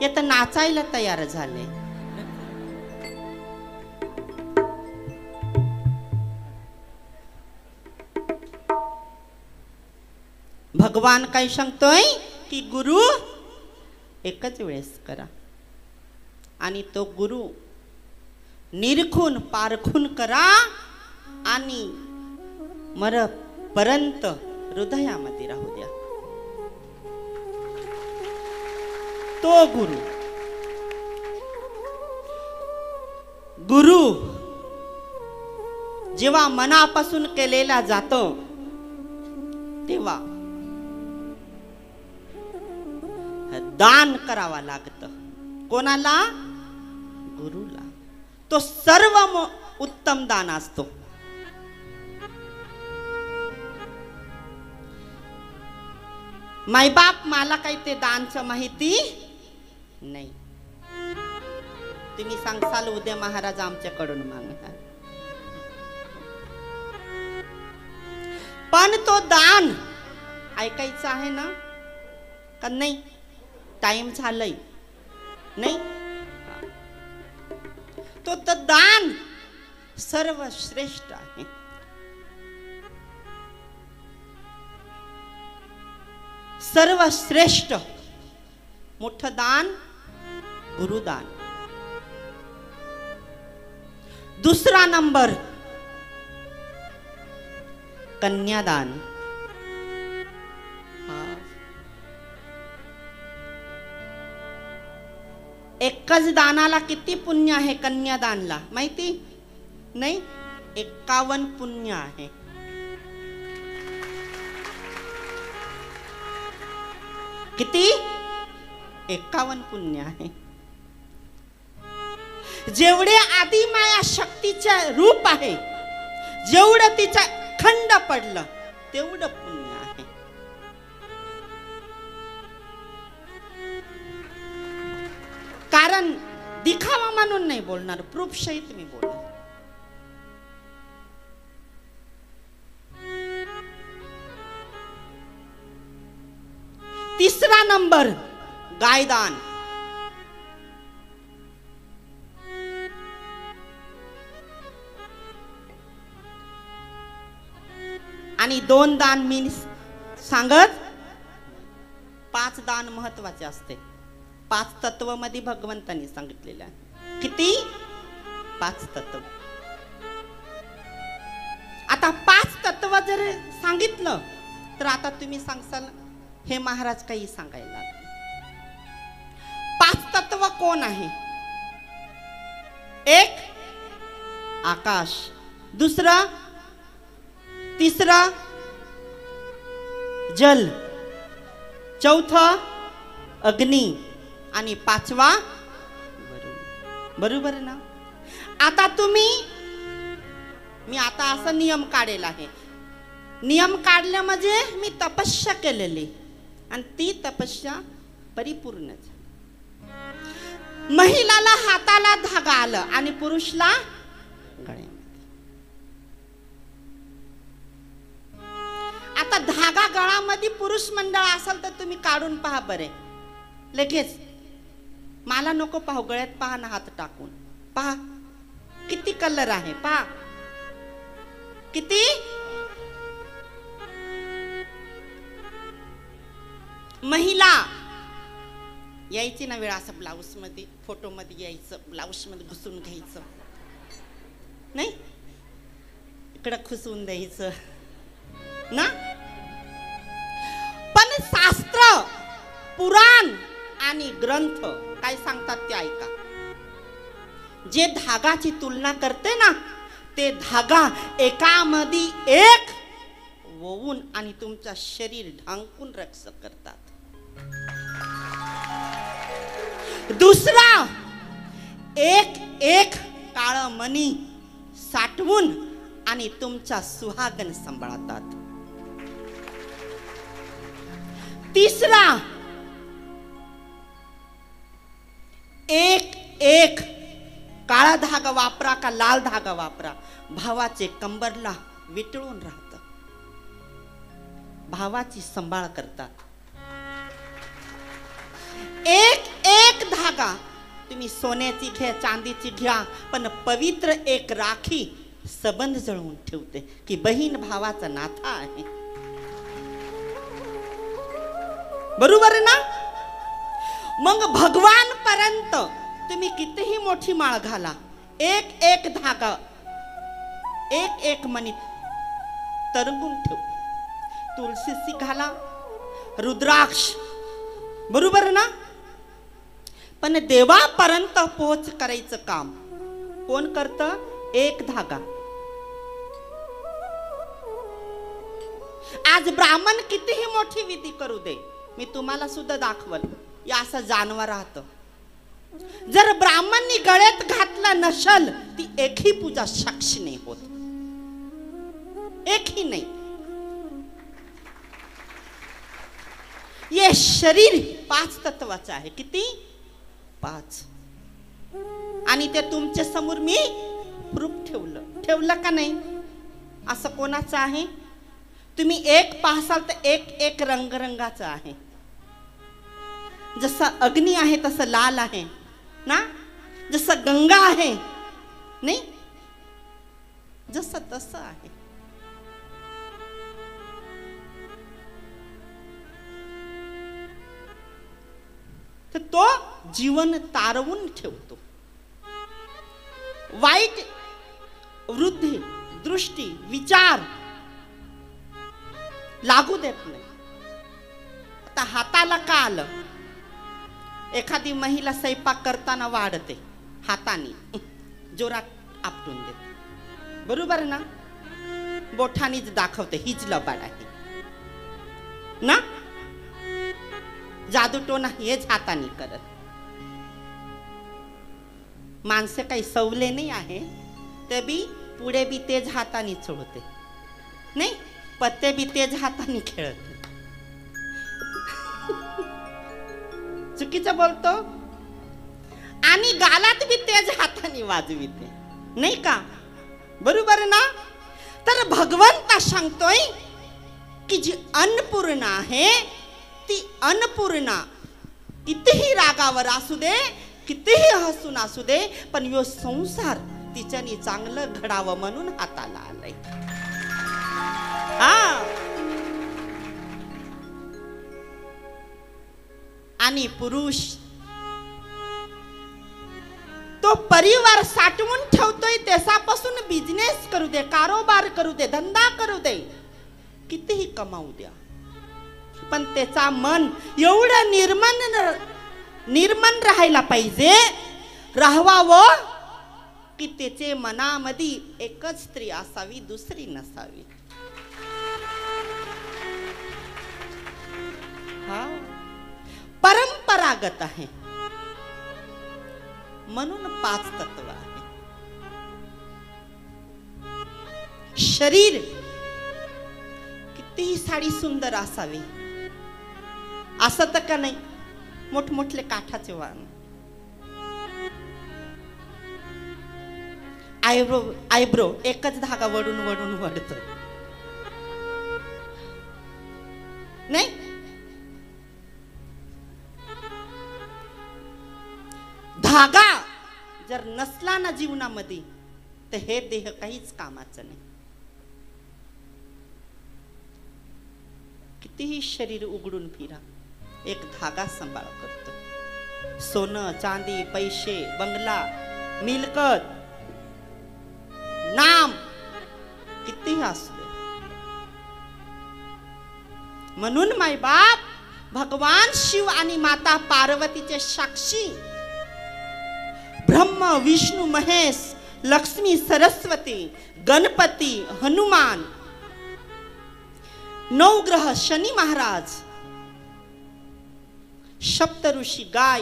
हे तर नाचायला तयार झाले भगवान काय सांगतोय की गुरु एकच वेळेस करा आणि तो गुरु निरखून पारखून करा आणि मरपर्यंत हृदयामध्ये राहू द्या तो गुरु जेव्हा मनापासून केलेला जातो तेव्हा दान करावा लागतं कोणाला गुरुला तो सर्व उत्तम दान असतो मायबाप मला काही ते दानचं माहिती नाही तुम्ही सांगसाल उद्या महाराज आमच्याकडून मागणार पण तो दान ऐकायचं आहे ना का नाही टाइम झालंय नाही तो तर दान सर्वश्रेष्ठ आहे सर्वश्रेष्ठ मोठं दान गुरुदान दुसरा नंबर कन्यादान एकच दानाला किती पुण्य आहे कन्यादानला माहिती नाही 51 पुण्य आहे किती? 51 पुण्य आहे. जेवढे आदी माया शक्तीचे रूप आहे, जेवढं तिचा खंड पडलं तेवढं पुण्य आहे. कारण दिखावा म्हणून नाही बोलणार, प्रूफ सहित मी बोलणार. तिसरा नंबर गायदान. आणि 2 दान मी सांगत, 5 दान महत्वाचे असते. 5 तत्व मध्ये भगवंतांनी सांगितलेले आहे. किती? 5 तत्व. आता 5 तत्व जर सांगितलं तर आता तुम्ही सांगसाल हे महाराज काही सांगायला. 5 तत्व कोण आहे? एक आकाश, दुसरा, तिसरा जल, चौथा अग्नी आणि 5वा बरोबर ना. आता तुम्ही, मी आता असा नियम काढलेला आहे. नियम काढले म्हणजे मी तपस्या केलेली आणि ती तपस्या परिपूर्ण झाली. महिलाला हाताला धागा आलं आणि पुरुषला गळ्यामध्ये. आता धागा गळामध्ये पुरुष मंडळ असेल तर तुम्ही काढून पहा बरे लगेच. मला नको पाहू, गळ्यात पहा ना हात टाकून पहा किती कलर आहे. पहा किती. महिला यायची ना वेळ असं ब्लाऊज मध्ये, फोटो मध्ये यायचं, ब्लाऊज मध्ये घुसून घ्यायचं नाही, इकडं खुसून द्यायचं ना. पण शास्त्र, पुराण आणि ग्रंथ काय सांगतात ते ऐका. जे धागाची तुलना करते ना, ते धागा एकामध्ये एक वळून आणि तुमचं शरीर ढांकून रक्षण करतात. दुसरा एक एक काळ मणी साठवून आणि तुमचा सुहागन सांभाळतात. तिसरा एक एक काळा धागा वापरा का लाल धागा वापरा, भावाचे कंबरला विटळून राहत, भावाची सांभाळ करतात. एक एक धागा तुम्ही सोन्याची घ्या, चांदीची घ्या, पण पवित्र एक राखी संबंध जळवून ठेवते की बहीण भावाचा नाता आहे. बरोबर ना. मग भगवान पर्यंत तुम्ही कितीही मोठी माळ घाला, एक एक धागा, एक एक मणी तरंगून ठेव. तुळशीची घाला, रुद्राक्ष, बरोबर ना. पण देवापर्यंत पोहोच करायचं काम कोण करतं? एक धागा. आज ब्राह्मण कितीही मोठी विधी करू दे, मी तुम्हाला सुद्धा दाखवल, या असं जानवर राहतं. जर ब्राह्मणनी गळ्यात घातलं नसल ती एकही पूजा साक्षी नाही होत, एकही नाही. ये शरीर 5 तत्वाचं आहे. किती? 5. आणि ते तुमच्या समोर मी प्रूफ ठेवलं का नाही? असं कोणाचं आहे? तुम्ही एक पाहसाल तर एक एक रंगाचा आहे. जसं अग्नी आहे तसं लाल आहे ना, जसं गंगा आहे नाही, जसं तसं आहे. तर तो जीवन तारवून ठेवतो. वाईट वृद्धी, दृष्टी, विचार लागू देत नाही. आता हाताला का आलं? एखादी महिला स्वयंपाक करताना वाढते हाताने, जोरात आपटून देते, बरोबर ना. बोठानीच दाखवते हीच लबाड आहे ना. जादूटोना हेच हाताने करत. माणसं काही सवले नाही आहे, ते बी पुढे बी तेच हाताने चोळते नाही, पत्ते बी तेच हाताने खेळते. चुकीचं बोलतो आणि गालात बी तेच हाताने वाजविते नाही का, बरोबर ना. तर भगवंत सांगतोय की जी अन्नपूर्णा आहे ती अन्नपूर्णा कितीही रागावर असू दे, कितीही हसून असू दे, पण यो संसार तिच्यानी चांगलं घडावं म्हणून हाताला आलंय. हा, आणि पुरुष तो परिवार साठवून ठेवतोय, त्याच्यापासून बिझनेस करू दे, कारोबार करू दे, धंदा करू दे, कितीही कमावू द्या, पण त्याचा मन एवढं निर्मन राहायला पाहिजे, राहावं की त्याचे मनामध्ये एकच स्त्री असावी, दुसरी नसावी. हा परंपरागत आहे म्हणून 5 तत्व आहे. शरीर कितीही साडी सुंदर असावी असं तर का नाही, मोठमोठले काठाचे वाण, आयब्रो एकच धागा वडून वडून वडतो नाही. धागा जर नसला ना जीवनामध्ये तर हे देह काहीच कामाचं नाही. कितीही शरीर उघडून फिरा, एक धागा सांभाळ करतो. सोनं चांदी पैसे बंगला मिलकत नाम कितीही असू दे, म्हणून माय बाप भगवान शिव आणि माता पार्वतीचे साक्षी ब्रह्म विष्णू महेश लक्ष्मी सरस्वती गणपती हनुमान 9 ग्रह शनी महाराज सप्त ऋषी गाय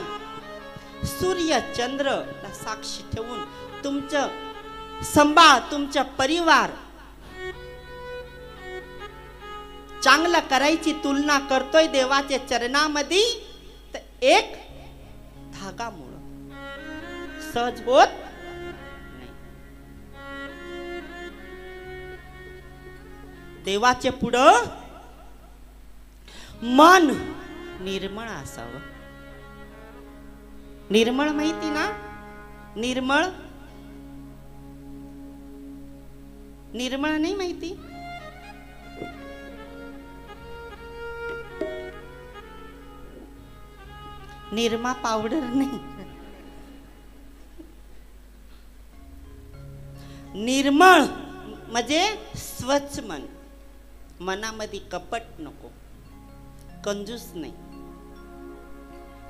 सूर्य चंद्र साक्षी ठेवून तुमचं संभाळ, तुमचा परिवार चांगला करायची तुलना करतोय देवाच्या चरणामध्ये, तर एक धागा मुळे सहज होत नाही. देवाचे पुढं मन निर्मळ असावं. निर्मळ माहिती ना, निर्मळ निर्मळ नाही माहिती. निरमा पावडर नाही, निर्मळ म्हणजे स्वच्छ मन, मनामध्ये कपट नको, कंजूस नाही,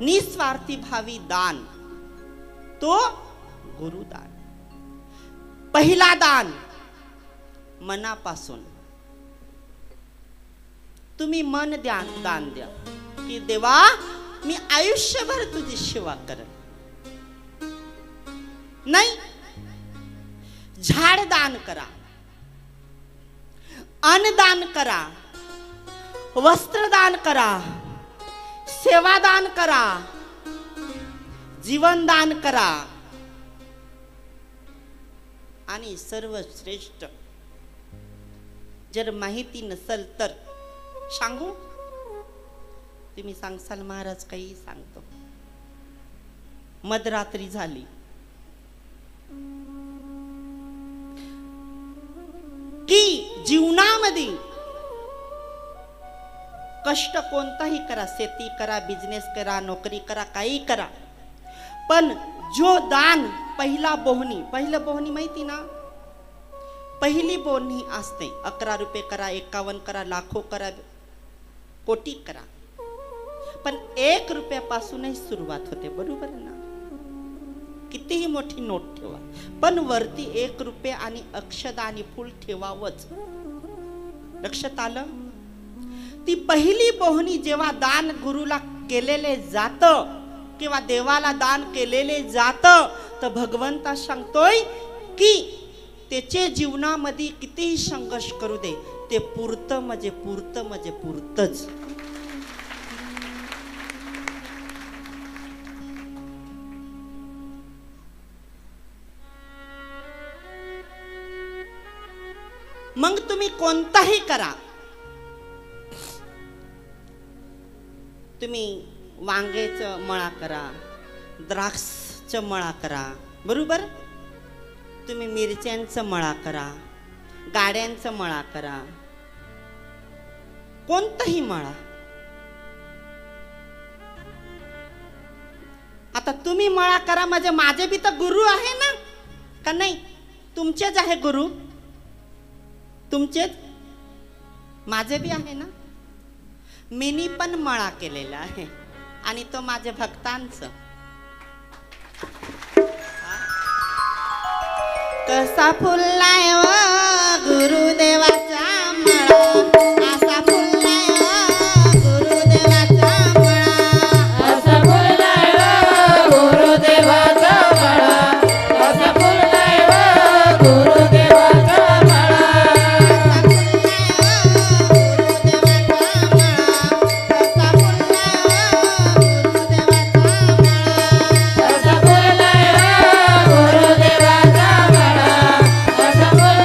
निस्वार्थी भावी दान, तो गुरुदान. पहिला दान मनापासून तुम्ही मन दान द्या की देवा मी आयुष्यभर तुझी सेवा करेन. नाही, झाड दान करा, अन्नदान करा, वस्त्रदान करा, सेवादान करा, जीवनदान करा, आणि सर्वश्रेष्ठ जर माहिती नसेल तर सांगू, तुम्ही सांगसाल महाराज काही सांगतो. मध्यरात्री झाली की जीवनामध्ये कष्ट कोणताही करा, शेती करा, बिझनेस करा, नोकरी करा, काही करा, पण जो दान पहिला बोहनी माहिती ना, पहिली बोहनी असते. 11 रुपये करा, 51 करा, लाखो करा, कोटी करा, पण 1 रुपयापासूनही सुरुवात होते, बरोबर ना. कितीही मोठी नोट ठेवा, पण वरती 1 रुपये आणि अक्षदा आणि फूल ठेवावंच. लक्षात आलं. ती पहिली बोहनी जेव्हा दान गुरुला केलेले जात किंवा देवाला दान केलेले जात, तर भगवंता सांगतोय की त्याचे जीवनामध्ये कितीही संघर्ष करू दे, ते पुरतं म्हणजे पुरतच. मग तुम्ही कोणताही करा, तुम्ही वांग्याचं मळा करा, द्राक्षचं मळा करा, बरोबर, तुम्ही मिरच्यांचं मळा करा, गाड्यांचं मळा करा, कोणताही मळा. आता तुम्ही मळा करा म्हणजे माझे बी तर गुरु आहे ना, का नाही? तुमचेच आहे गुरु, तुमचेच, माझे बी आहे ना. मीनी पण मळा केलेला आहे आणि तो माझ्या भक्तांचं. कसा फुललाय व गुरुदेवाचा मळा, असा फुललाय व गुरुदेवाचा मळा, असा फुललाय व गुरुदेवाचा मळा, असा फुललाय व गुरुदेवाचा मळा, असा फुललाय व गुरुदेवाचा मळा, असा फुललाय व गुरुदेवाचा मळा, असा फुललाय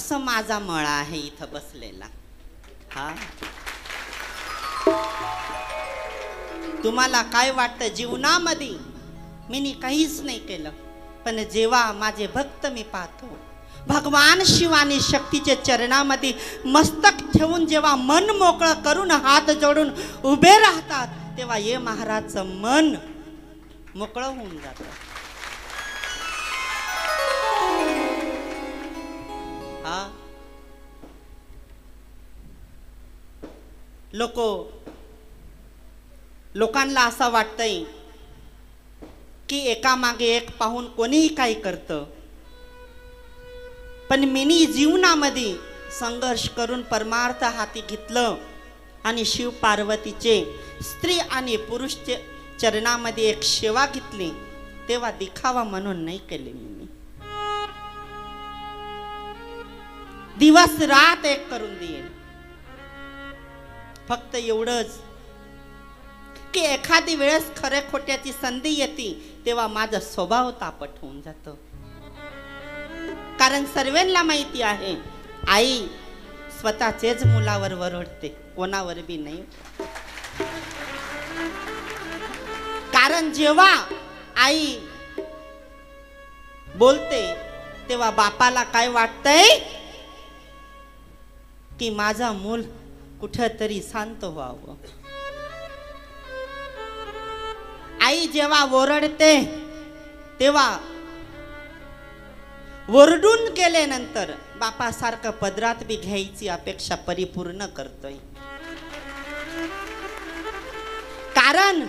असं माझा मळा आहे इथं बसलेला. हा, तुम्हाला काय वाटतं जीवनामध्ये मी काहीच नाही केलं, पण जेव्हा माझे भक्त मी पाहतो भगवान शिवानी शक्तीच्या चरणामध्ये मस्तक ठेवून जेव्हा मन मोकळं करून हात जोडून उभे राहतात, तेव्हा ये महाराजचं मन मोकळं होऊन जातं. हा, लोकांना असं वाटतंय की एकामागे एक पाहून कोणीही काही करतं, पण मिनी जीवनामध्ये संघर्ष करून परमार्थ हाती घेतलं आणि शिव पार्वतीचे स्त्री आणि पुरुषचे चरणामध्ये एक सेवा घेतली, तेव्हा दिखावा म्हणून नाही केले मी. दिवस रात एक करून देईल. फक्त एवढंच की एखादी वेळेस खरे खोट्याची संधी येते तेव्हा माझा स्वभाव तापट होऊन जातो. कारण सर्वांना माहिती आहे आई स्वतःचेच मुलावर वरडते, कोणावर बी नाही. कारण जेव्हा आई बोलते तेव्हा बापाला काय वाटतंय की माझा मूल कुठेतरी शांत व्हावं. आई जेव्हा ओरडते तेव्हा ओरडून गेल्यानंतर बापासारखं पदरात बी घ्यायची अपेक्षा परिपूर्ण करतोय. कारण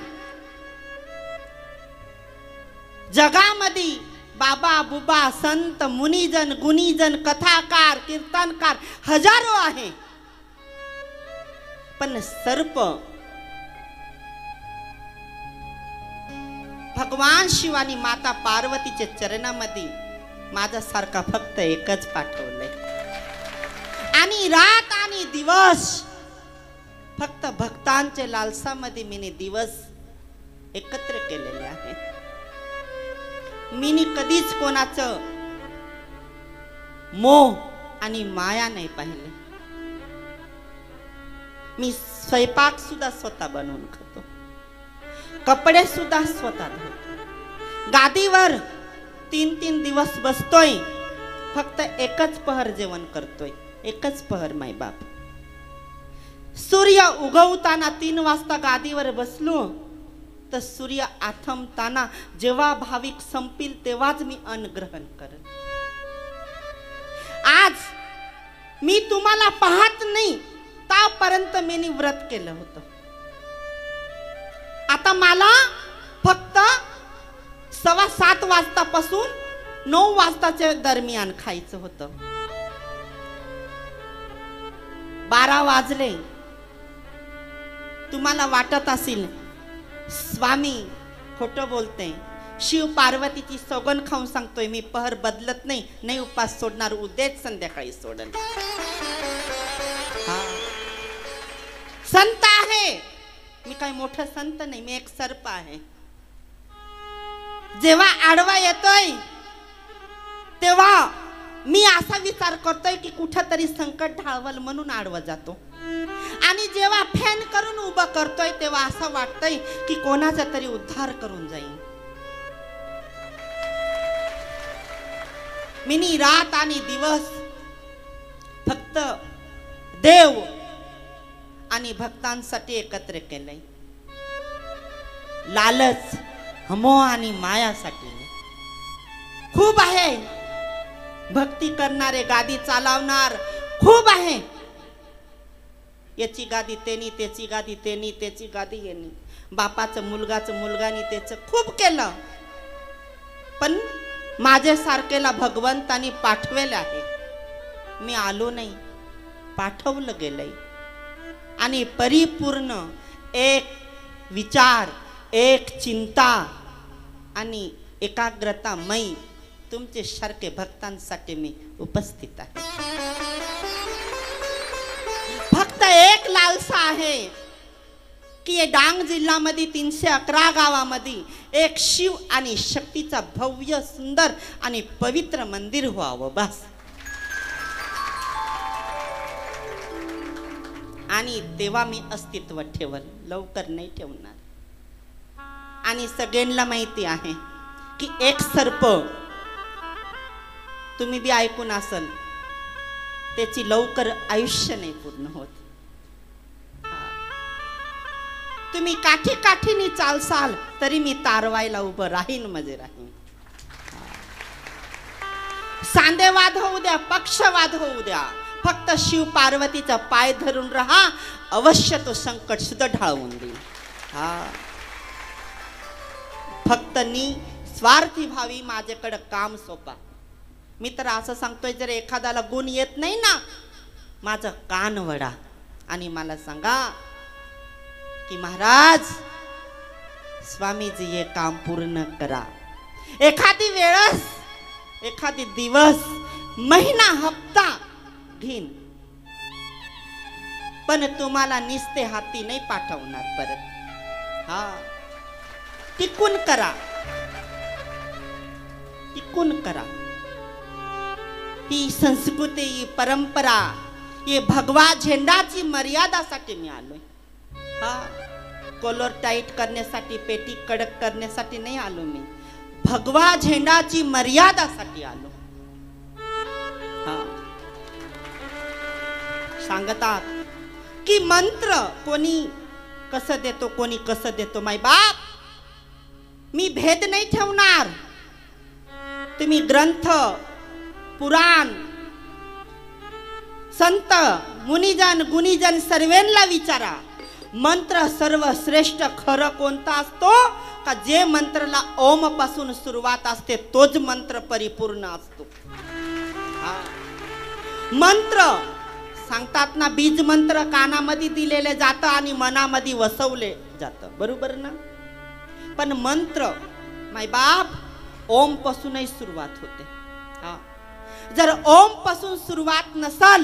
जगामध्ये बाबा बुबा संत मुनिजन गुणीजन कथाकार कीर्तनकार हजारो आहे, पण सर्प भगवान शिवानी माता पार्वतीच्या चरणामध्ये माझ्यासारखा फक्त एकच पाठवलंय. आणि रात आणि दिवस फक्त भक्तांच्या लालसामध्ये मी दिवस एकत्र केलेले आहे. मी कधीच कोणाचं मोह आणि माया नाही पाहिले. मी स्वयंपाक सुद्धा स्वतः बनवून खातो, कपडे सुद्धा स्वतः धुतो, गादीवर 3-3 दिवस बसतोय, फक्त एकच पहर जेवण करतोय, एकच पहर माय बाप. सूर्य उगवताना 3 वाजता गादीवर बसलो तर सूर्य आथमताना जेव्हा भाविक संपील तेव्हाच मी अन्न ग्रहण करेन. आज मी तुम्हाला पाहत नाही तापर्यंत मी व्रत केलं होतं. आता मला फक्त 7:15 वाजतापासून 9 वाजताच्या दरम्यान खायचं होतं. 12 वाजले. तुम्हाला वाटत असेल स्वामी खोटं बोलते, शिव पार्वतीची सौगंध खाऊन सांगतोय मी पहर बदलत नाही, नाही उपास सोडणार, उद्याच संध्याकाळी सोडन. संत आहे मी, काही मोठं संत नाही, मी एक सर्प आहे. जेव्हा आडवा येतोय तेव्हा मी असा विचार करतोय की कुठेतरी संकट ढाळवल म्हणून आडवा जातो, आणि जेव्हा फॅन करून उभं करतोय तेव्हा असं वाटतंय की कोणाचा तरी उद्धार करून जाईल. मिनी रात आणि दिवस फक्त देव आणि भक्तांसाठी एकत्र केलंय. लालच मोह आणि मायासाठी खूप आहे. भक्ती करणारे गादी चालवणार खूप आहे. याची गादी तेनी, त्याची गादी तेनी, त्याची गादी येणी, बापाचं मुलगाचं मुलगानी त्याचं खूप केलं, पण माझ्यासारखेला भगवंतानी पाठवेल आहे. मी आलो नाही, पाठवलं गेलंय. आणि परिपूर्ण एक विचार, एक चिंता आणि एकाग्रतामय तुमचे सारखे भक्तांसाठी मी उपस्थित आहे. फक्त एक लालसा आहे की डांग जिल्ह्यामध्ये 311 गावामध्ये एक शिव आणि शक्तीचा भव्य सुंदर आणि पवित्र मंदिर व्हावं. बस आणि तेव्हा मी अस्तित्व ठेवल, लवकर नाही ठेवणार. आणि सगळ्यांना माहिती आहे की एक सर्प, तुम्ही बी ऐकून असल, त्याची लवकर आयुष्य नाही पूर्ण होत. तुम्ही काठी काठीने चालसाल तरी मी तारवायला उभं राहीन, मजे राहीन. सांदेवाद होऊ द्या, पक्षवाद होऊ द्या, फक्त शिव पार्वतीचा पाय धरून राहा, अवश्य तो संकट सुद्धा ढाळवून देईल. फक्त स्वार्थी भावी माझ्याकडे काम सोपा. मी तर असं सांगतोय, जर एखाद्याला गुण येत नाही ना, माझं कान वडा आणि मला सांगा की महाराज स्वामीजी हे काम पूर्ण करा. एखादी वेळस, एखादी दिवस, महिना, हप्ता घेईन, पण तुम्हाला निस्ते हाती नाही पाठवणार परत. टिकून करा, टिकून करा. ही संस्कृती, ही परंपरा, हे भगवा झेंडाची मर्यादासाठी मी आलोय. कॉलर टाईट करण्यासाठी, पेटी कडक करण्यासाठी नाही आलो मी, भगवा झेंडाची मर्यादासाठी आलो. सांगतात की मंत्र कोणी कसं देतो, कोणी कसं देतो. माय बाप, मी भेद नाही ठेवणार. तुम्ही ग्रंथ, पुराण, संत, मुनिजन, गुणीजन सर्वांना विचारा, मंत्र सर्वश्रेष्ठ खरं कोणता असतो का? जे मंत्राला ओम पासून सुरुवात असते तोच मंत्र परिपूर्ण असतो. मंत्र सांगतात ना, बीज मंत्र कानामध्ये दिलेले जातं आणि मनामध्ये वसवले जातं, बरोबर ना? पण मंत्र माय बाप ओम पासूनही सुरुवात होते. जर ओम पासून सुरुवात नसल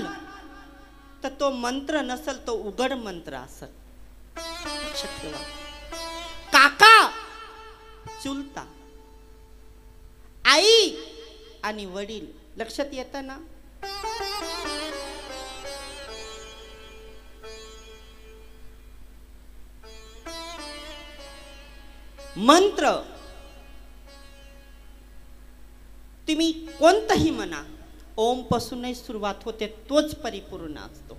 तर तो मंत्र नसल, तो उघड मंत्र असल. काका, चुलता, आई आणि वडील, लक्षात येतं ना? मंत्र तुम्ही कोणताही म्हणा, ओम पासूनही सुरुवात होते, तोच परिपूर्ण असतो.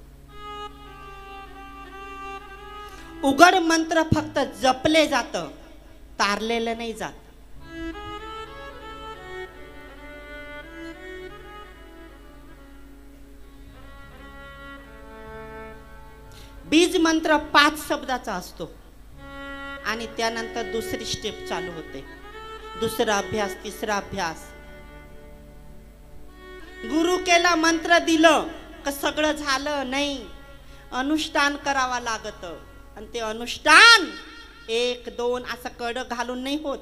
उघड मंत्र फक्त जपले जातं, तारलेलं नाही जात. बीज मंत्र 5 शब्दाचा असतो आणि त्यानंतर दुसरी स्टेप चालू होते, दुसरा अभ्यास, तिसरा अभ्यास. गुरु केला, मंत्र दिलं का सगळं झालं नाही, अनुष्ठान करावा लागत. आणि ते अनुष्ठान 1, 2 असं कड घालून नाही होत,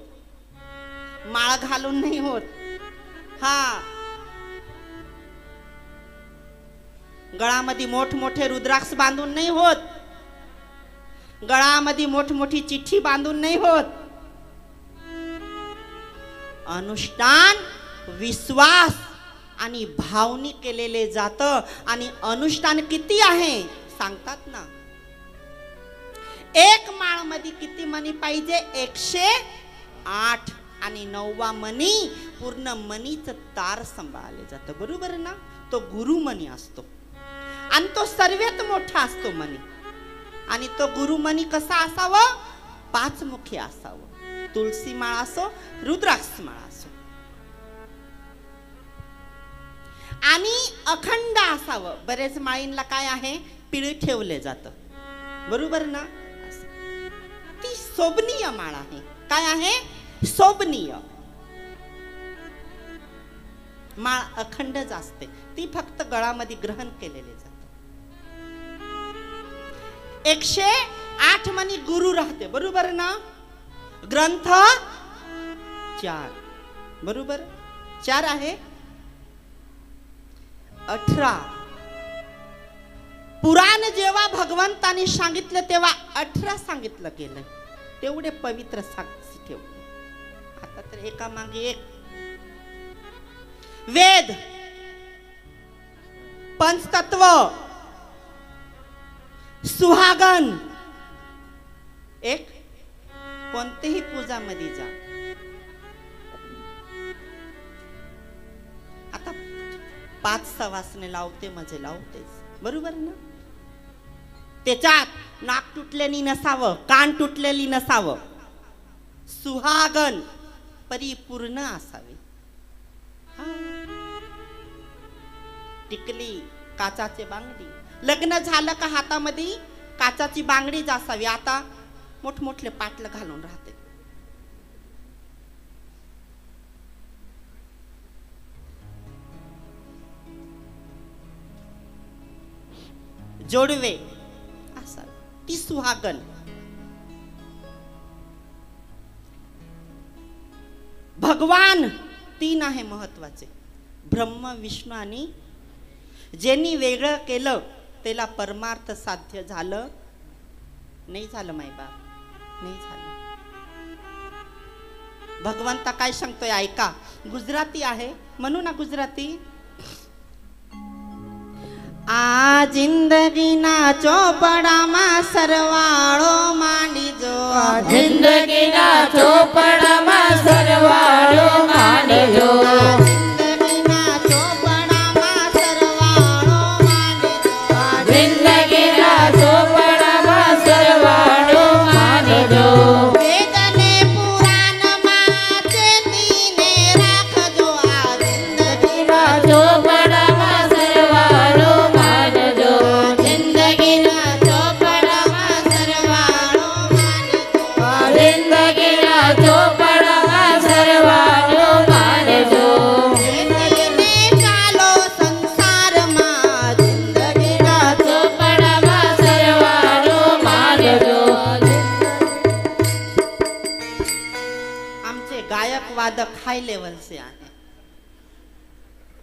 माळ घालून नाही होत. गळामध्ये मोठमोठे रुद्राक्ष बांधून नाही होत, गळामध्ये मोठमोठी चिठ्ठी बांधून नाही होत. अनुष्ठान विश्वास आणि भावनी केलेले जातं. आणि अनुष्ठान किती आहे सांगतात ना, 1 माळ मध्ये किती मणी पाहिजे? 108. आणि 9वा मणी पूर्ण मणीचं तार सांभाळले जातं, बरोबर ना? तो गुरुमणी असतो आणि तो सर्वात मोठा असतो मणी. आणि तो गुरुमणी कसा असावा? 5 मुखी असावं. तुळशी माळ असो, रुद्राक्ष माळ असो, आणि अखंड असावं. बरेच माळींना काय आहे, पिळी ठेवले जातं, बरोबर ना? ती शोभनीय माळ आहे. काय आहे? शोभनीय माळ अखंडच असते, ती फक्त गळामध्ये ग्रहण केलेले जाते. 108 मणी गुरु राहते, बरोबर ना? ग्रंथ 4, बरोबर? 4 आहे. 18 पुराण जेव्हा भगवंतानी सांगितलं तेव्हा 18 सांगितलं गेलं, तेवढे पवित्र साक्षी ठेवले. आता तर एका मागे एक. वेद, पंचतत्व, सुहागन एक कोणतेही पूजामध्ये जा, आता 5 सवासने लावते म्हणजे लावतेच, बरोबर ना? त्याच्यात नाक तुटलेली नसावं, कान तुटलेली नसावं, सुहागन परिपूर्ण असावी. टिकली, काचाचे बांगडी, लग्न झालं का हातामध्ये काचाची बांगडीच असावी. आता मोठमोठले पाटलं घालून राहते. जोडवे असावी, ती सुहागन. भगवान 3 आहे महत्वाचे, ब्रह्म विष्णू आणि ज्यांनी वेगळं केलं त्याला परमार्थ साध्य झालं नाही. झालं मायबाप, नाही झालं. भगवंता काय सांगतोय ऐका. गुजराती आहे म्हणू ना, गुजराती. आ जिंदगीना ચોપડામાં સરવાળો માંડીજો, જિંદગીના ચોપડામાં સરવાળો માંડજો, જિંદગીના ચોપડામાં સરવાળો માંડીજો, જિંદગીના ચોપડામાં સરવાળો માંડજો, વેદને પુરાણમાં ચેતીને રાખજો. આ જિંદગીના ચોપડામાં સરવાળો માંડજો, જિંદગીના ચોપડામાં સરવાળો માંડીજો. જિંદગીના ચોપડામાં સરવાળો માંડજો, જિંદગીને ચાલો સંસારમાં, જિંદગીના ચોપડામાં સરવાળો માંડજો. आमचे गायक वादक हाय लेवलचे आहे.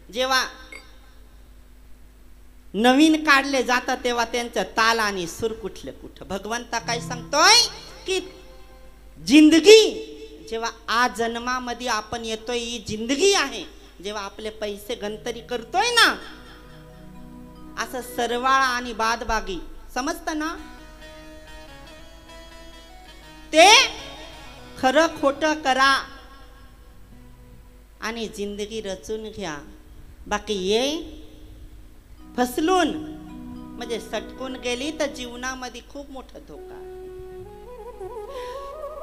जेव्हा नवीन काढले जातात तेव्हा त्यांचं ताल आणि सूर कुठले कुठं. भगवंता काय सांगतोय की जिंदगी जेव्हा आज जन्मामध्ये आपण येतोय ही जिंदगी आहे. जेव्हा आपले पैसे गंतरी करतोय ना, असं सरवाळा आणि बादबागी समजतं ना, ते खरं खोटं करा आणि जिंदगी रचून घ्या. बाकी ये फसलून म्हणजे सटकून गेली तर जीवनामध्ये खूप मोठा धोका.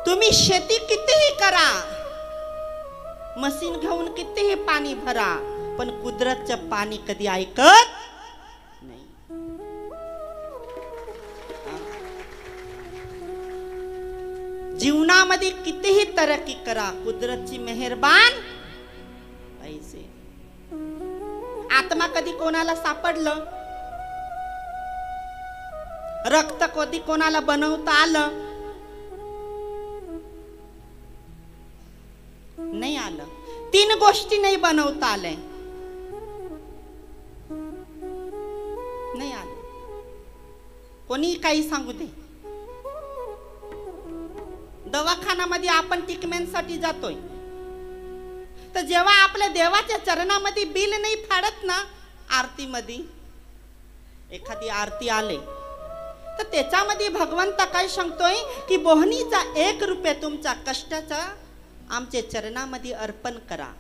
तुम्ही शेती कितीही करा, मशीन घेऊन कितीही पाणी भरा, पण कुदरतचं पाणी कधी ऐकत नाही. जीवनामध्ये कितीही तरक्की करा, कुदरतची मेहरबान पाहिजे. आत्मा कधी कोणाला सापडलं, रक्त कधी कोणाला बनवता आलं नाही आलं. 3 गोष्टी नाही बनवता आल्या, नाही आलं. कोणी काही सांगू दे. दवाखान्यामध्ये आपण ट्रीटमेंटसाठी जातोय, तर जेव्हा आपल्या देवाच्या चरणामध्ये बिल नाही फाडत ना, आरतीमध्ये एखादी आरती आले तर त्याच्यामध्ये भगवंता काय सांगतोय की बोहनीचा 1 रुपया तुमच्या कष्टाचा आमच्या चरणामध्ये अर्पण करा.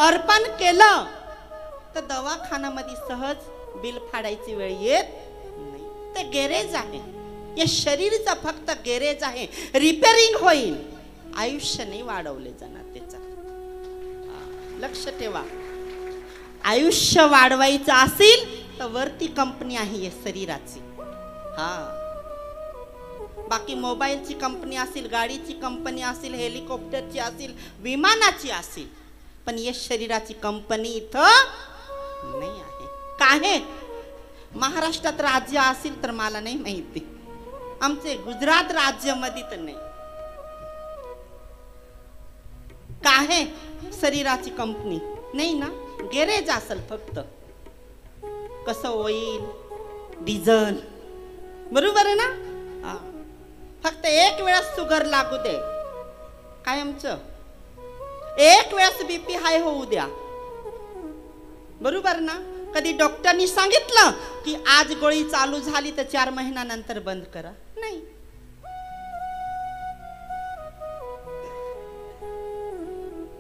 अर्पण केलं तर दवाखान्यामध्ये सहज बिल फाडायची वेळ येत नाही. ते गॅरेज आहे, या शरीरचा फक्त गॅरेज आहे, रिपेअरिंग होईल, आयुष्य नाही वाढवले जाणार त्याचा. लक्ष ठेवा, आयुष्य वाढवायचं असेल तर वरती कंपनी आहे या शरीराची. बाकी मोबाईलची कंपनी असेल, गाडीची कंपनी असेल, हेलिकॉप्टरची असेल, विमानाची असेल, पण या शरीराची कंपनी इथं नाही आहे. काय महाराष्ट्रात राज्य असेल तर मला नाही माहिती, आमचे गुजरात राज्यामध्ये तर नाही. काय शरीराची कंपनी नाही ना, गॅरेज असेल फक्त. कसं ऑइल, डिझेल, बरोबर आहे ना. फक्त एक वेळेस शुगर लागू दे, काय आमचं एक वेळेस बीपी हाय होऊ द्या, बरोबर ना. कधी डॉक्टरनी सांगितलं की आज गोळी चालू झाली तर 4 महिन्यानंतर बंद करा? नाही.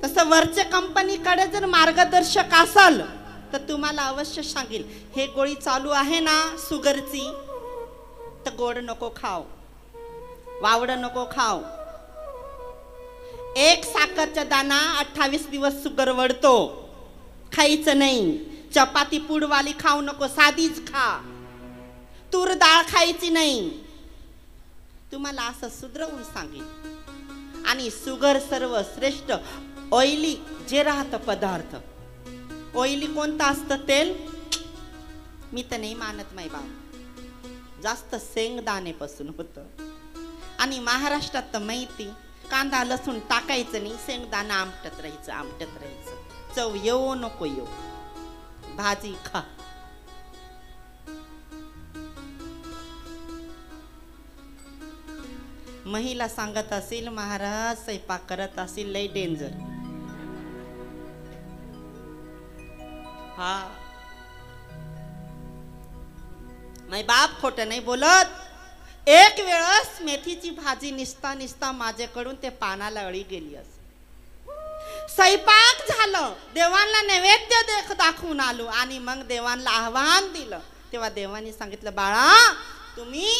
तसं वरच्या कंपनीकडे जर मार्गदर्शक असाल तर तुम्हाला अवश्य सांगेल, हे गोळी चालू आहे ना शुगरची, तर गोड नको खाव, वावड नको खाव. एक साखरचा दाना 28 दिवस शुगर वळतो, खायचं नाही. चपाती पुडवाली खाऊ नको, साधीच खा. तूर डाळ खायची नाही. तुम्हाला असं सुधरवून सांगेल. आणि शुगर सर्व श्रेष्ठ ऑइली जे राहतं पदार्थ, ऑइली कोणतं असतं तेल? मी तर नाही मानत माय बाप, जास्त शेंगदाणेपासून होतं. आणि महाराष्ट्रात तर माहिती, कांदा लसूण टाकायचं नाही, शेंगदाणा आमटत राहायचं, आमटत राहायचं. चव येऊ नको येऊ, भाजी खा. महिला सांगत असेल महाराज स्वयंपाक करत असेल लय डेंजर. हा माय बाप खोट नाही बोलत. एक वेळस मेथीची भाजी निसता निसता माझ्याकडून ते पानाला अळी गेली असे. स्वयंपाक झालं, देवांना नैवेद्य दाखवून आलो आणि मग देवांना आव्हान दिलं. तेव्हा देवांनी सांगितलं, बाळा तुम्ही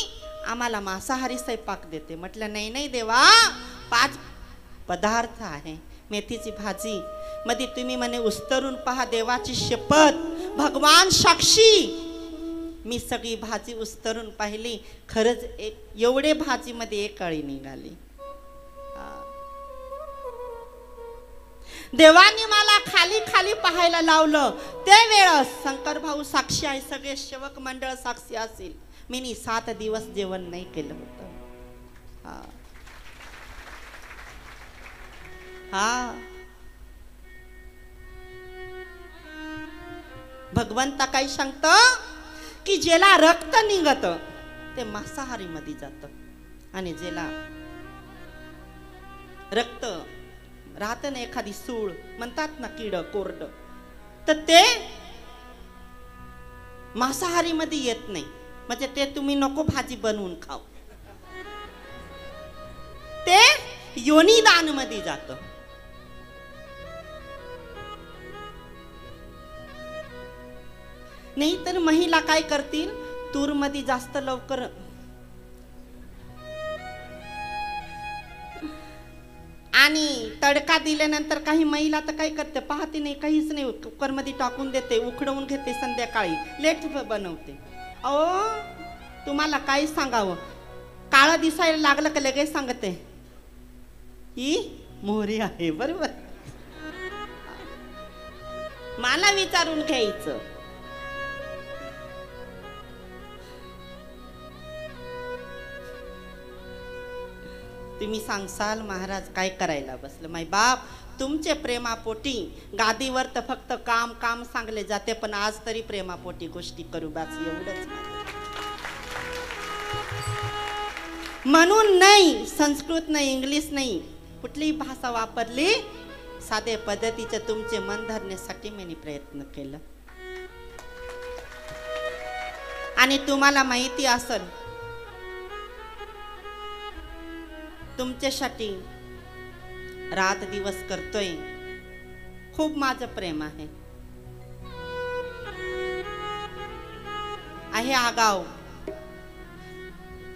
आम्हाला मांसाहारी स्वयंपाक देते. म्हटलं नाही नाही देवा, 5 पदार्थ आहे. मेथीची भाजी मध्ये तुम्ही म्हणे उस्तरून पहा, देवाची शपथ, भगवान साक्षी, मी सगळी भाजी उस्तरून पाहिली, खरंच एवढे भाजीमध्ये एक अळी निघाली. देवानी मला खाली खाली पाहायला लावलं. ते वेळस शंकर भाऊ साक्षी आहे, सगळे सेवक मंडळ साक्षी असेल, मी 7 दिवस जेवण नाही केलं होतं. हा भगवंता काय सांगतो की ज्याला रक्त निघत ते मांसाहारी मध्ये जात, आणि ज्याला रक्त राहत ना, एखादी सूळ म्हणतात ना, किड कोरड, तर ते मांसाहारी मध्ये येत नाही. म्हणजे ते तुम्ही नको भाजी बनवून खाऊ, ते योनी दान मध्ये जात. नाही तर महिला काय करतील, तूर मध्ये जास्त लवकर आणि तडका दिल्यानंतर काही महिला तर काय करते पाहते नाही, काहीच नाही, कुकर मध्ये टाकून देते, उकडवून घेते, संध्याकाळी लेट बनवते. अहो तुम्हाला काय सांगावं, काळं दिसायला लागलं का लगेच सांगते ही मोहरी आहे. बरोबर, मला विचारून घ्यायचं. तुम्ही सांगसाल महाराज काय करायला बसलं? माय बाप, तुमचे प्रेमापोटी गादीवर तर फक्त काम काम सांगले जाते, पण आज तरी प्रेमापोटी गोष्टी करू बस, एवढंच. म्हणून नाही संस्कृत नाही, इंग्लिश नाही, कुठलीही भाषा वापरली, साधे पद्धतीचे तुमचे मन धरण्यासाठी मी प्रयत्न केला. आणि तुम्हाला माहिती असेल, तुमच्यासाठी रात दिवस करतोय, खूप माझं प्रेम आहे. आगाव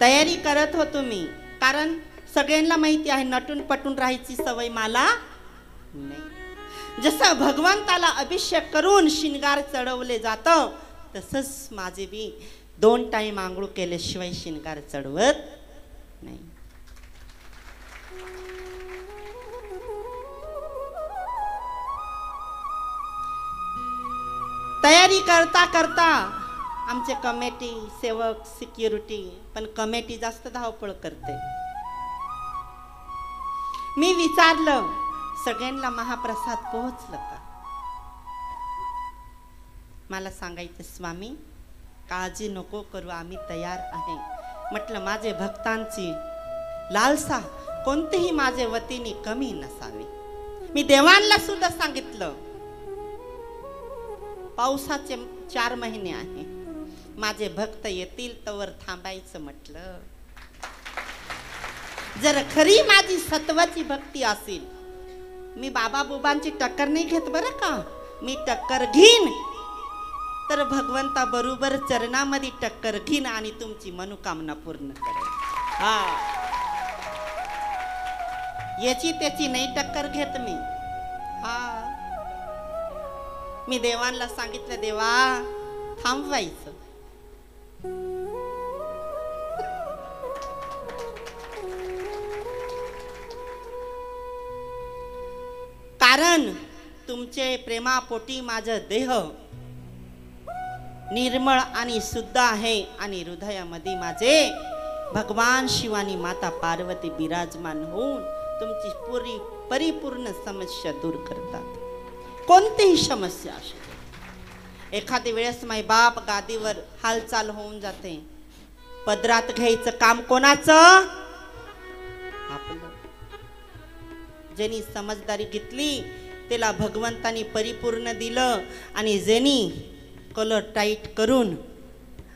तयारी करत होतो मी, कारण सगळ्यांना माहिती आहे नटून पटून राहायची सवय मला नाही. जसं भगवंताला अभिषेक करून शिंगार चढवले जातं, तसंच माझे बी 2 टाइम आंघोळ केल्याशिवाय शिंगार चढवत नाही. तयारी करता करता आमचे कमिटी सेवक सिक्युरिटी, पण कमिटी जास्त धावपळ करते. मी विचारलं सगळ्यांना महाप्रसाद पोहोचलं का? मला सांगायचं स्वामी काळजी नको करू, आम्ही तयार आहे. म्हटलं माझे भक्तांची लालसा कोणतेही माझे वतीने कमी नसावी. मी देवांना सुद्धा सांगितलं पावसाचे 4 महिने आहे. माझे भक्त येतील तवर थांबायचं म्हटलं. जर खरी माझी सत्वाची भक्ती असेल, मी बाबा बुबांची टक्कर नाही घेत बरं का. मी टक्कर घेईन तर भगवंता बरोबर चरणामध्ये टक्कर घेईन आणि तुमची मनोकामना पूर्ण करेन. हा, याची त्याची नाही टक्कर घेत मी. हा, मी देवांना सांगितलं, देवा थांबवायचं. कारण तुमचे प्रेमापोटी माझं देह निर्मळ आणि शुद्ध आहे आणि हृदयामध्ये माझे भगवान शिवानी माता पार्वती विराजमान होऊन तुमची परिपूर्ण समस्या दूर करतात. कोणतीही समस्या असो. एखादी वेळेस माय बाप गादीवर हालचाल होऊन जाते, पदरात घ्यायचं काम कोणाचं? आपलं. ज्यांनी समजदारी घेतली त्याला भगवंतानी परिपूर्ण दिलं आणि ज्यांनी कलर टाईट करून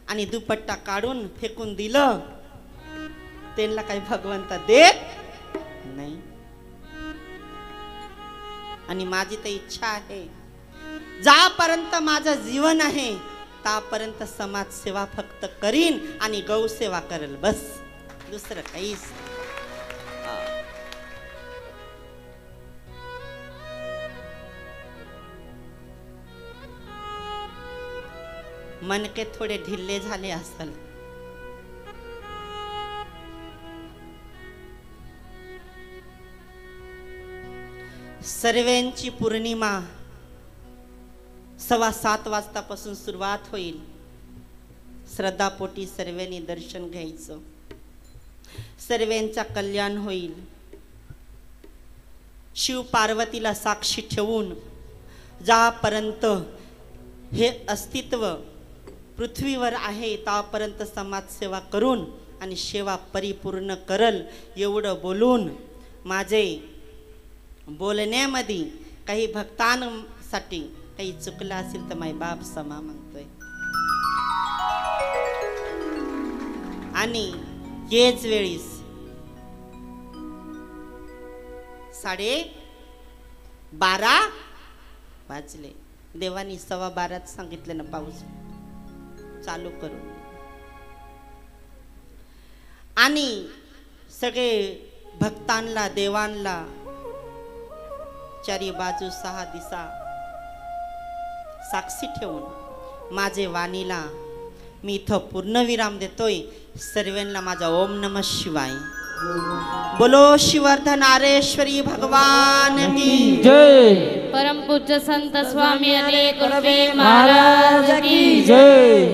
आणि दुपट्टा काढून फेकून दिलं त्यांना काही भगवंता देत नाही. आणि माझी तर इच्छा आहे, जापर्यंत माझं जीवन आहे तापर्यंत समाज सेवा फक्त करीन आणि गौसेवा करेल, बस, दुसरं काहीच. मनके थोडे ढिल्ले झाले असेल. सर्वांची पौर्णिमा 7:15 वाजतापासून सुरुवात होईल. श्रद्धापोटी सर्वांनी दर्शन घ्यायचं. सर्वांचा कल्याण होईल. शिव पार्वतीला साक्षी ठेवून ज्यापर्यंत हे अस्तित्व पृथ्वीवर आहे त्यापर्यंत समाजसेवा करून आणि सेवा परिपूर्ण करल एवढं बोलून माझे बोलण्यामध्ये काही भक्तांसाठी काही चुकलं असेल तर माय बाप क्षमा मागतोय. आणि हेच वेळीस 12:30 वाजले. देवानी 12:15 सांगितलं ना पाऊस चालू करून. आणि सगळे भक्तांना देवांना चारी बाजू 6 दिशा साक्षी ठेवून माझे वाणीला मी इथं पूर्णविराम देतोय. सर्वांना माझा ओम नमः शिवाय. बोलो शिवर्धनारेश्वरी भगवान की जय. परम पूज्य संत स्वामी अनेक महाराज की जय.